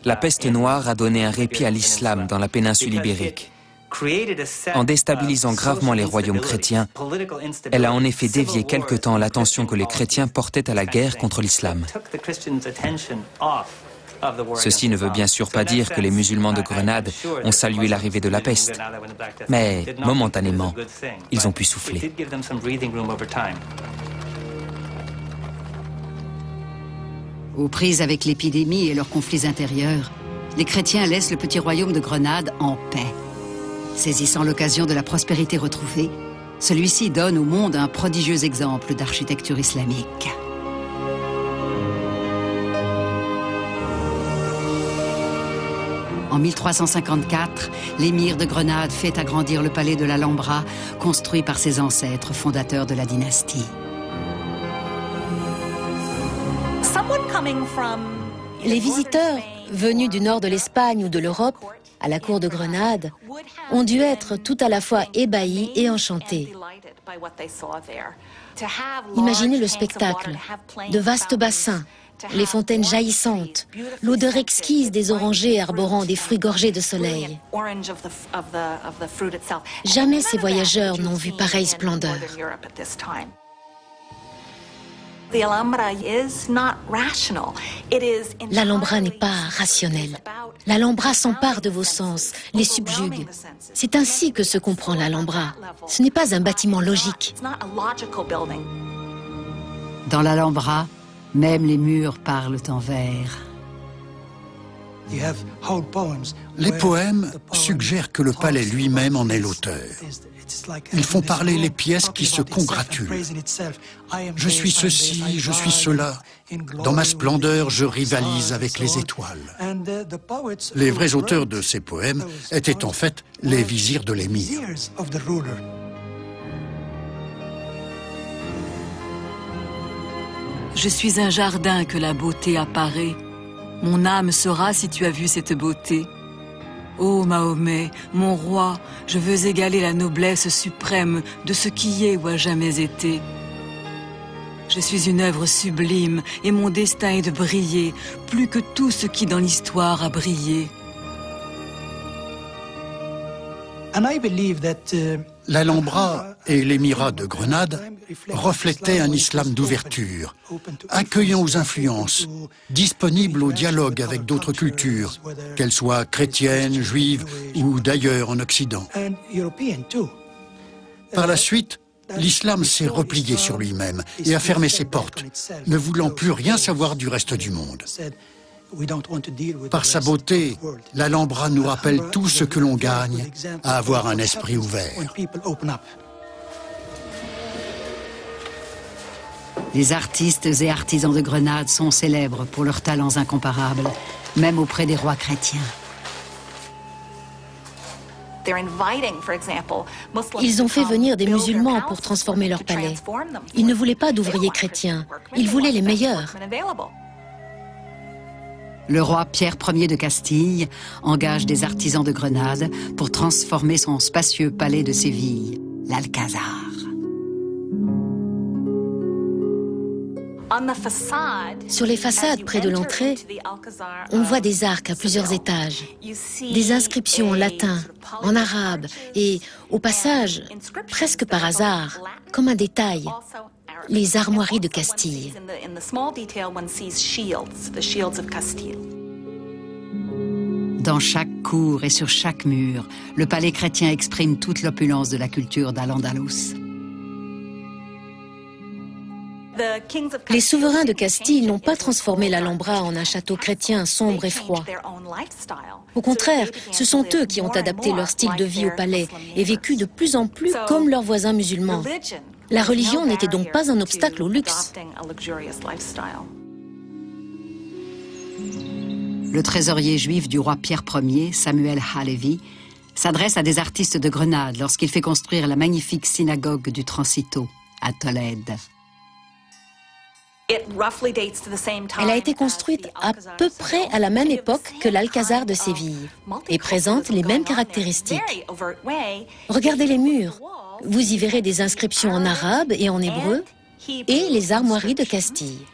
la peste noire a donné un répit à l'islam dans la péninsule ibérique. En déstabilisant gravement les royaumes chrétiens, elle a en effet dévié quelque temps l'attention que les chrétiens portaient à la guerre contre l'islam. Ceci ne veut bien sûr pas dire que les musulmans de Grenade ont salué l'arrivée de la peste, mais momentanément, ils ont pu souffler. Aux prises avec l'épidémie et leurs conflits intérieurs, les chrétiens laissent le petit royaume de Grenade en paix. Saisissant l'occasion de la prospérité retrouvée, celui-ci donne au monde un prodigieux exemple d'architecture islamique. En 1354, l'émir de Grenade fait agrandir le palais de l'Alhambra, construit par ses ancêtres fondateurs de la dynastie. Les visiteurs venus du nord de l'Espagne ou de l'Europe, à la cour de Grenade, ont dû être tout à la fois ébahis et enchantés. Imaginez le spectacle, de vastes bassins, les fontaines jaillissantes, l'odeur exquise des orangers arborant des fruits gorgés de soleil. Jamais ces voyageurs n'ont vu pareille splendeur. L'Alhambra n'est pas rationnelle. L'Alhambra s'empare de vos sens, les subjugue. C'est ainsi que se comprend l'Alhambra. Ce n'est pas un bâtiment logique. Dans l'Alhambra, même les murs parlent en vers. Les poèmes suggèrent que le palais lui-même en est l'auteur. Ils font parler les pièces qui se congratulent. Je suis ceci, je suis cela. Dans ma splendeur, je rivalise avec les étoiles. Les vrais auteurs de ces poèmes étaient en fait les vizirs de l'émir. Je suis un jardin que la beauté apparaît. Mon âme saura si tu as vu cette beauté. Ô Mahomet, mon roi, je veux égaler la noblesse suprême de ce qui est ou a jamais été. Je suis une œuvre sublime et mon destin est de briller plus que tout ce qui dans l'histoire a brillé. L'Alhambra et l'émirat de Grenade reflétaient un islam d'ouverture, accueillant aux influences, disponible au dialogue avec d'autres cultures, qu'elles soient chrétiennes, juives ou d'ailleurs en Occident. Par la suite, l'islam s'est replié sur lui-même et a fermé ses portes, ne voulant plus rien savoir du reste du monde. Par sa beauté, l'Alhambra nous rappelle tout ce que l'on gagne à avoir un esprit ouvert. Les artistes et artisans de Grenade sont célèbres pour leurs talents incomparables, même auprès des rois chrétiens. Ils ont fait venir des musulmans pour transformer leur palais. Ils ne voulaient pas d'ouvriers chrétiens, ils voulaient les meilleurs. Le roi Pierre Ier de Castille engage des artisans de Grenade pour transformer son spacieux palais de Séville, l'Alcazar. Sur les façades près de l'entrée, on voit des arcs à plusieurs étages, des inscriptions en latin, en arabe et, au passage, presque par hasard, comme un détail, les armoiries de Castille. Dans chaque cour et sur chaque mur, le palais chrétien exprime toute l'opulence de la culture d'Al-Andalus. Les souverains de Castille n'ont pas transformé l'Alhambra en un château chrétien sombre et froid. Au contraire, ce sont eux qui ont adapté leur style de vie au palais et vécu de plus en plus comme leurs voisins musulmans. La religion n'était donc pas un obstacle au luxe. Le trésorier juif du roi Pierre Ier, Samuel Halevi, s'adresse à des artistes de Grenade lorsqu'il fait construire la magnifique synagogue du Transito à Tolède. Elle a été construite à peu près à la même époque que l'Alcazar de Séville et présente les mêmes caractéristiques. Regardez les murs. Vous y verrez des inscriptions en arabe et en hébreu et les armoiries de Castille.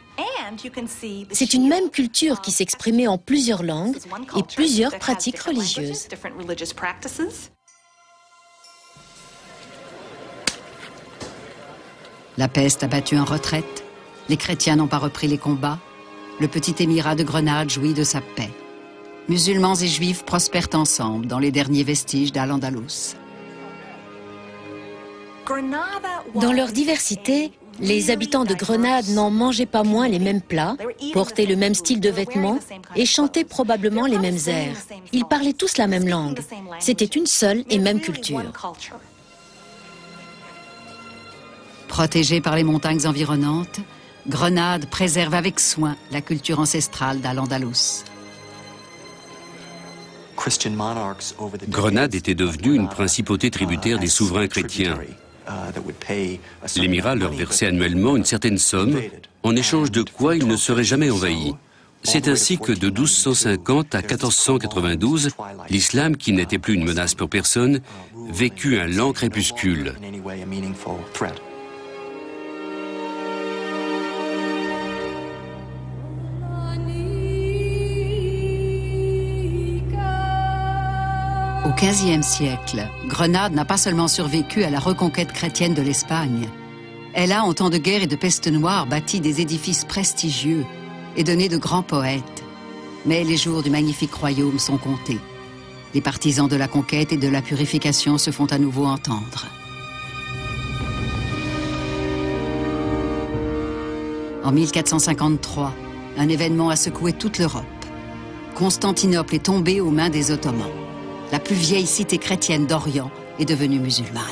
C'est une même culture qui s'exprimait en plusieurs langues et plusieurs pratiques religieuses. La peste a battu en retraite, les chrétiens n'ont pas repris les combats, le petit émirat de Grenade jouit de sa paix. Musulmans et juifs prospèrent ensemble dans les derniers vestiges d'Al-Andalus. Dans leur diversité, les habitants de Grenade n'en mangeaient pas moins les mêmes plats, portaient le même style de vêtements et chantaient probablement les mêmes airs. Ils parlaient tous la même langue. C'était une seule et même culture. Protégée par les montagnes environnantes, Grenade préserve avec soin la culture ancestrale d'Al-Andalus. Grenade était devenue une principauté tributaire des souverains chrétiens. L'émirat leur versait annuellement une certaine somme, en échange de quoi ils ne seraient jamais envahis. C'est ainsi que de 1250 à 1492, l'islam, qui n'était plus une menace pour personne, vécut un lent crépuscule. Au XVe siècle, Grenade n'a pas seulement survécu à la reconquête chrétienne de l'Espagne. Elle a, en temps de guerre et de peste noire, bâti des édifices prestigieux et donné de grands poètes. Mais les jours du magnifique royaume sont comptés. Les partisans de la conquête et de la purification se font à nouveau entendre. En 1453, un événement a secoué toute l'Europe. Constantinople est tombée aux mains des Ottomans. La plus vieille cité chrétienne d'Orient est devenue musulmane.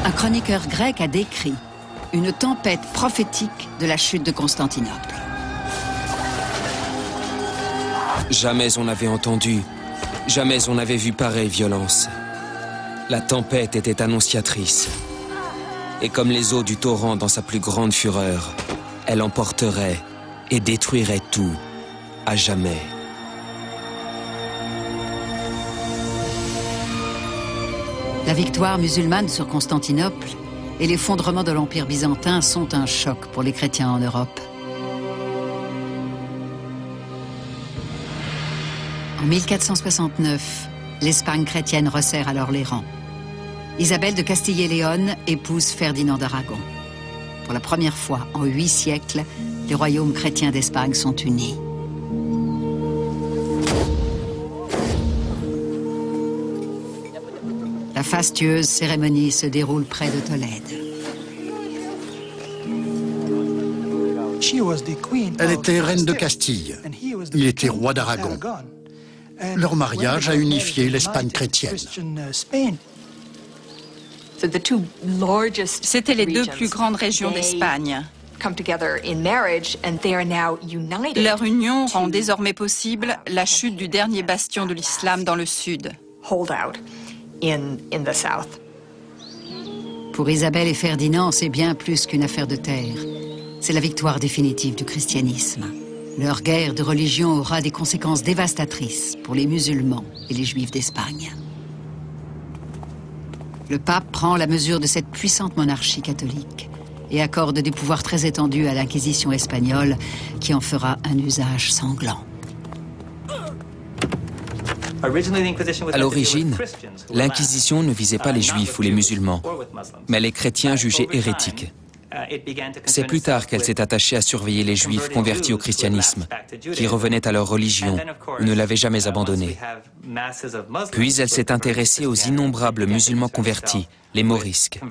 Un chroniqueur grec a décrit une tempête prophétique de la chute de Constantinople. Jamais on n'avait entendu, jamais on n'avait vu pareille violence. La tempête était annonciatrice. Et comme les eaux du torrent dans sa plus grande fureur, elle emporterait et détruirait tout, à jamais. La victoire musulmane sur Constantinople et l'effondrement de l'Empire byzantin sont un choc pour les chrétiens en Europe. En 1469, l'Espagne chrétienne resserre alors les rangs. Isabelle de Castille et Léon épouse Ferdinand d'Aragon. Pour la première fois en 8 siècles, les royaumes chrétiens d'Espagne sont unis. La fastueuse cérémonie se déroule près de Tolède. Elle était reine de Castille. Il était roi d'Aragon. Leur mariage a unifié l'Espagne chrétienne. C'étaient les deux plus grandes régions d'Espagne. Leur union rend désormais possible la chute du dernier bastion de l'islam dans le sud. Pour Isabelle et Ferdinand, c'est bien plus qu'une affaire de terre. C'est la victoire définitive du christianisme. Leur guerre de religion aura des conséquences dévastatrices pour les musulmans et les juifs d'Espagne. Le pape prend la mesure de cette puissante monarchie catholique et accorde des pouvoirs très étendus à l'Inquisition espagnole qui en fera un usage sanglant. À l'origine, l'Inquisition ne visait pas les juifs ou les musulmans, mais les chrétiens jugés hérétiques. C'est plus tard qu'elle s'est attachée à surveiller les juifs convertis au christianisme, qui revenaient à leur religion ou ne l'avaient jamais abandonnée. Puis elle s'est intéressée aux innombrables musulmans convertis, les morisques.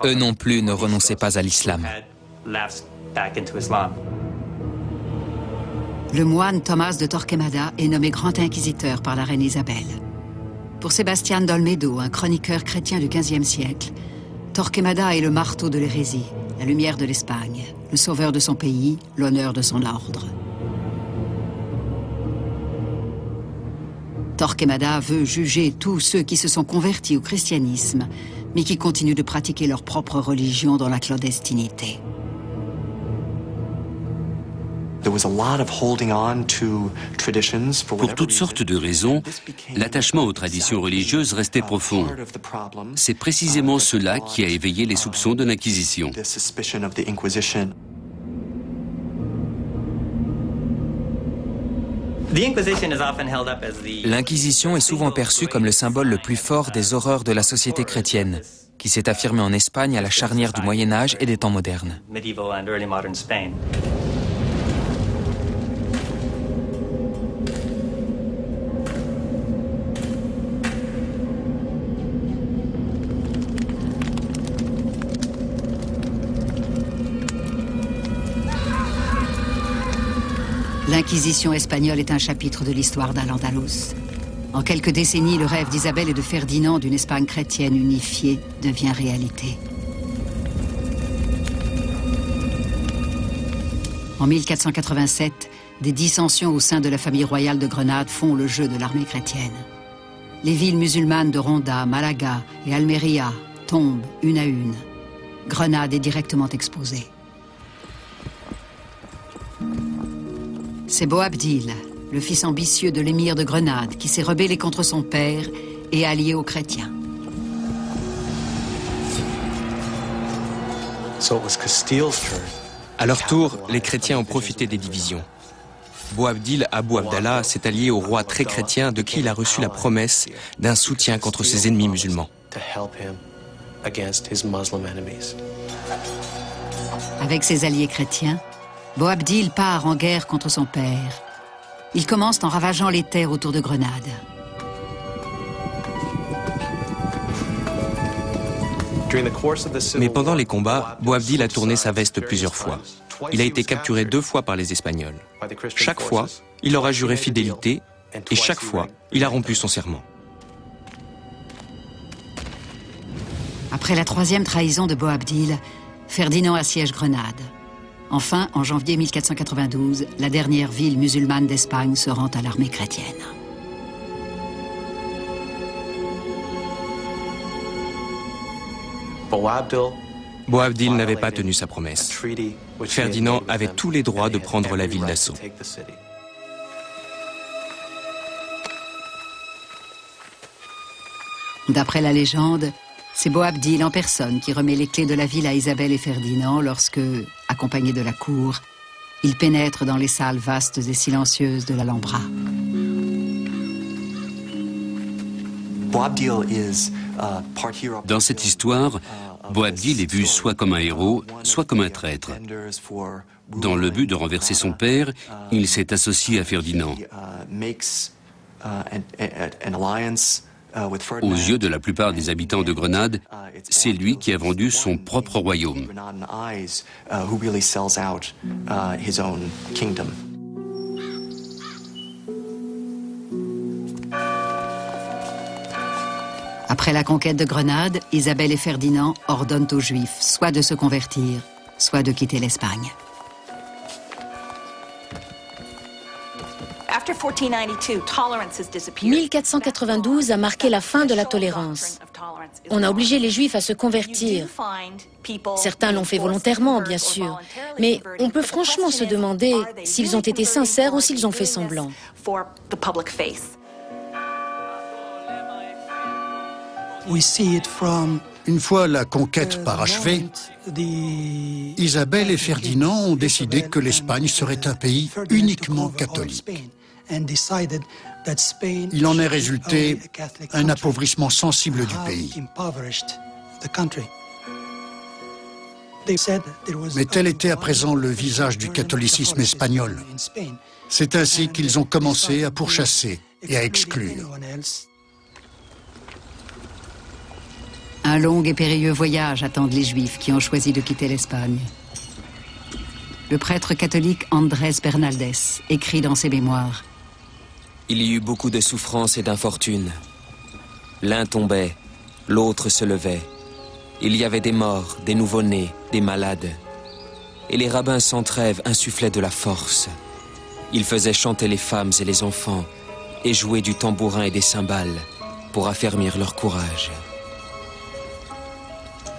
Eux non plus ne renonçaient pas à l'islam. Le moine Thomas de Torquemada est nommé grand inquisiteur par la reine Isabelle. Pour Sebastián d'Olmedo, un chroniqueur chrétien du XVe siècle, Torquemada est le marteau de l'hérésie, la lumière de l'Espagne, le sauveur de son pays, l'honneur de son ordre. Torquemada veut juger tous ceux qui se sont convertis au christianisme, mais qui continuent de pratiquer leur propre religion dans la clandestinité. Pour toutes sortes de raisons, l'attachement aux traditions religieuses restait profond. C'est précisément cela qui a éveillé les soupçons de l'Inquisition. L'Inquisition est souvent perçue comme le symbole le plus fort des horreurs de la société chrétienne, qui s'est affirmée en Espagne à la charnière du Moyen Âge et des temps modernes. L'Inquisition espagnole est un chapitre de l'histoire d'Al-Andalus. En quelques décennies, le rêve d'Isabelle et de Ferdinand d'une Espagne chrétienne unifiée devient réalité. En 1487, des dissensions au sein de la famille royale de Grenade font le jeu de l'armée chrétienne. Les villes musulmanes de Ronda, Malaga et Almeria tombent une à une. Grenade est directement exposée. C'est Boabdil, le fils ambitieux de l'émir de Grenade, qui s'est rebellé contre son père et allié aux chrétiens. À leur tour, les chrétiens ont profité des divisions. Boabdil Abou Abdallah s'est allié au roi très chrétien de qui il a reçu la promesse d'un soutien contre ses ennemis musulmans. Avec ses alliés chrétiens, Boabdil part en guerre contre son père. Il commence en ravageant les terres autour de Grenade. Mais pendant les combats, Boabdil a tourné sa veste plusieurs fois. Il a été capturé 2 fois par les Espagnols. Chaque fois, il leur a juré fidélité et chaque fois, il a rompu son serment. Après la 3e trahison de Boabdil, Ferdinand assiège Grenade. Enfin, en janvier 1492, la dernière ville musulmane d'Espagne se rend à l'armée chrétienne. Boabdil n'avait pas tenu sa promesse. Ferdinand avait tous les droits de prendre la ville d'assaut. D'après la légende, c'est Boabdil en personne qui remet les clés de la ville à Isabelle et Ferdinand lorsque, accompagnés de la cour, ils pénètrent dans les salles vastes et silencieuses de l'Alhambra. Dans cette histoire, Boabdil est vu soit comme un héros, soit comme un traître. Dans le but de renverser son père, il s'est associé à Ferdinand. Aux yeux de la plupart des habitants de Grenade, c'est lui qui a vendu son propre royaume. Après la conquête de Grenade, Isabelle et Ferdinand ordonnent aux Juifs soit de se convertir, soit de quitter l'Espagne. 1492 a marqué la fin de la tolérance. On a obligé les Juifs à se convertir. Certains l'ont fait volontairement, bien sûr, mais on peut franchement se demander s'ils ont été sincères ou s'ils ont fait semblant. Une fois la conquête parachevée, Isabelle et Ferdinand ont décidé que l'Espagne serait un pays uniquement catholique. Il en est résulté un appauvrissement sensible du pays. Mais tel était à présent le visage du catholicisme espagnol. C'est ainsi qu'ils ont commencé à pourchasser et à exclure. Un long et périlleux voyage attendent les Juifs qui ont choisi de quitter l'Espagne. Le prêtre catholique Andrés Bernaldez écrit dans ses mémoires: Il y eut beaucoup de souffrances et d'infortunes. L'un tombait, l'autre se levait. Il y avait des morts, des nouveau-nés, des malades. Et les rabbins sans trêve insufflaient de la force. Ils faisaient chanter les femmes et les enfants et jouer du tambourin et des cymbales pour affermir leur courage.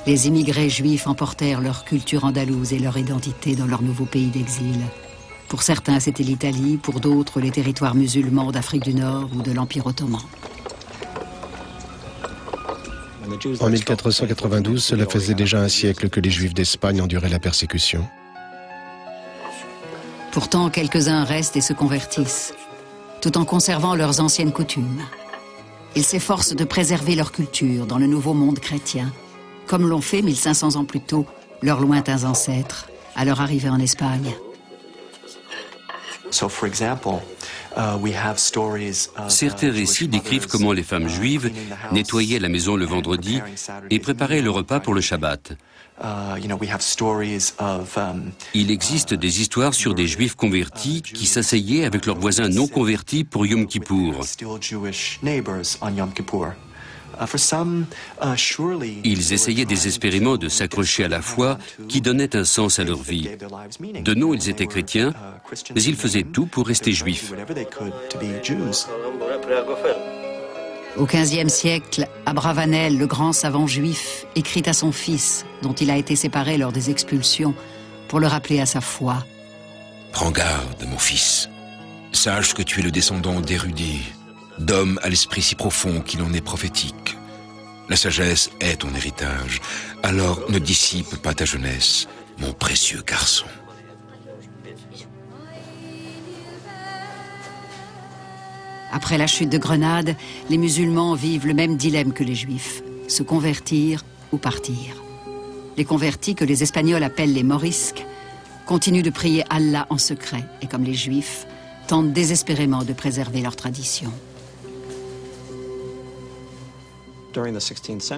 Les immigrés juifs emportèrent leur culture andalouse et leur identité dans leur nouveau pays d'exil. Pour certains, c'était l'Italie, pour d'autres, les territoires musulmans d'Afrique du Nord ou de l'Empire ottoman. En 1492, cela faisait déjà un siècle que les Juifs d'Espagne enduraient la persécution. Pourtant, quelques-uns restent et se convertissent, tout en conservant leurs anciennes coutumes. Ils s'efforcent de préserver leur culture dans le nouveau monde chrétien, comme l'ont fait 1500 ans plus tôt leurs lointains ancêtres à leur arrivée en Espagne. Certains récits décrivent comment les femmes juives nettoyaient la maison le vendredi et préparaient le repas pour le Shabbat. Il existe des histoires sur des juifs convertis qui s'asseyaient avec leurs voisins non convertis pour Yom Kippour. Ils essayaient désespérément de s'accrocher à la foi qui donnait un sens à leur vie. De nom, ils étaient chrétiens, mais ils faisaient tout pour rester juifs. Au XVe siècle, Abravanel, le grand savant juif, écrit à son fils, dont il a été séparé lors des expulsions, pour le rappeler à sa foi. « Prends garde, mon fils. Sache que tu es le descendant d'érudits, d'hommes à l'esprit si profond qu'il en est prophétique. La sagesse est ton héritage, alors ne dissipe pas ta jeunesse, mon précieux garçon. » Après la chute de Grenade, les musulmans vivent le même dilemme que les juifs, se convertir ou partir. Les convertis, que les Espagnols appellent les morisques, continuent de prier Allah en secret et, comme les juifs, tentent désespérément de préserver leur tradition.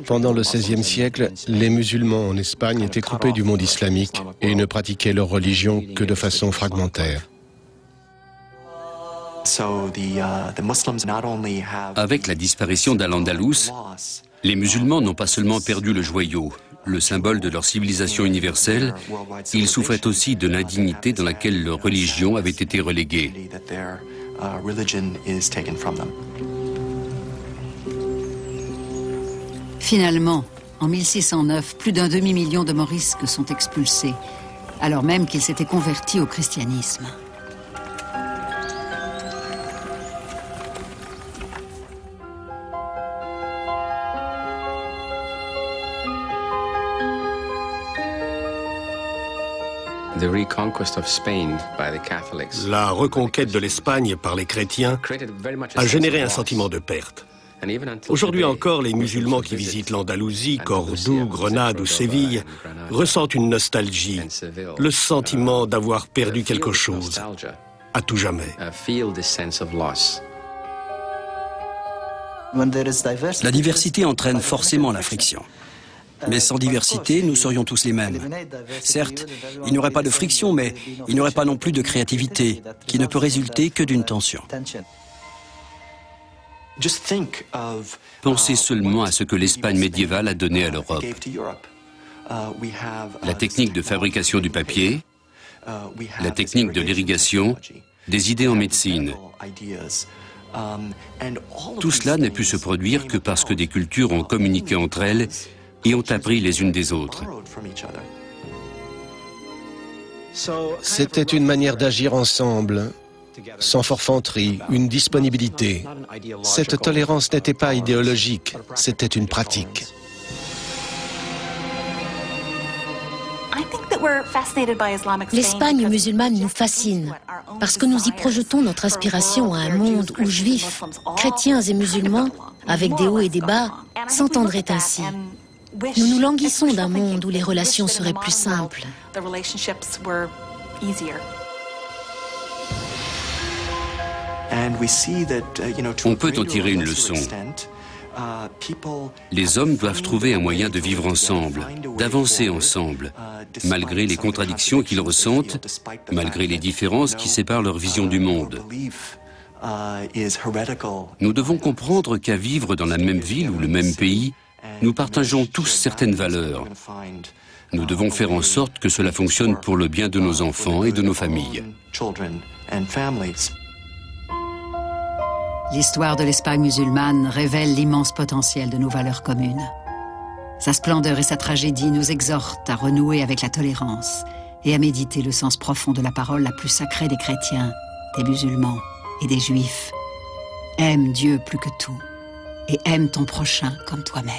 Pendant le XVIe siècle, les musulmans en Espagne étaient coupés du monde islamique et ne pratiquaient leur religion que de façon fragmentaire. Avec la disparition d'Al-Andalus, les musulmans n'ont pas seulement perdu le joyau, le symbole de leur civilisation universelle, ils souffraient aussi de l'indignité dans laquelle leur religion avait été reléguée. Finalement, en 1609, plus d'un demi-million de morisques sont expulsés, alors même qu'ils s'étaient convertis au christianisme. La reconquête de l'Espagne par les chrétiens a généré un sentiment de perte. Aujourd'hui encore, les musulmans qui visitent l'Andalousie, Cordoue, Grenade ou Séville ressentent une nostalgie, le sentiment d'avoir perdu quelque chose, à tout jamais. La diversité entraîne forcément la friction. Mais sans diversité, nous serions tous les mêmes. Certes, il n'y aurait pas de friction, mais il n'y aurait pas non plus de créativité, qui ne peut résulter que d'une tension. Pensez seulement à ce que l'Espagne médiévale a donné à l'Europe. La technique de fabrication du papier, la technique de l'irrigation, des idées en médecine. Tout cela n'a pu se produire que parce que des cultures ont communiqué entre elles et ont appris les unes des autres. C'était une manière d'agir ensemble, sans forfanterie, une disponibilité. Cette tolérance n'était pas idéologique, c'était une pratique. L'Espagne musulmane nous fascine parce que nous y projetons notre aspiration à un monde où juifs, chrétiens et musulmans, avec des hauts et des bas, s'entendraient ainsi. Nous nous languissons d'un monde où les relations seraient plus simples. On peut en tirer une leçon. Les hommes doivent trouver un moyen de vivre ensemble, d'avancer ensemble, malgré les contradictions qu'ils ressentent, malgré les différences qui séparent leur vision du monde. Nous devons comprendre qu'à vivre dans la même ville ou le même pays, nous partageons tous certaines valeurs. Nous devons faire en sorte que cela fonctionne pour le bien de nos enfants et de nos familles. L'histoire de l'Espagne musulmane révèle l'immense potentiel de nos valeurs communes. Sa splendeur et sa tragédie nous exhortent à renouer avec la tolérance et à méditer le sens profond de la parole la plus sacrée des chrétiens, des musulmans et des juifs. Aime Dieu plus que tout et aime ton prochain comme toi-même.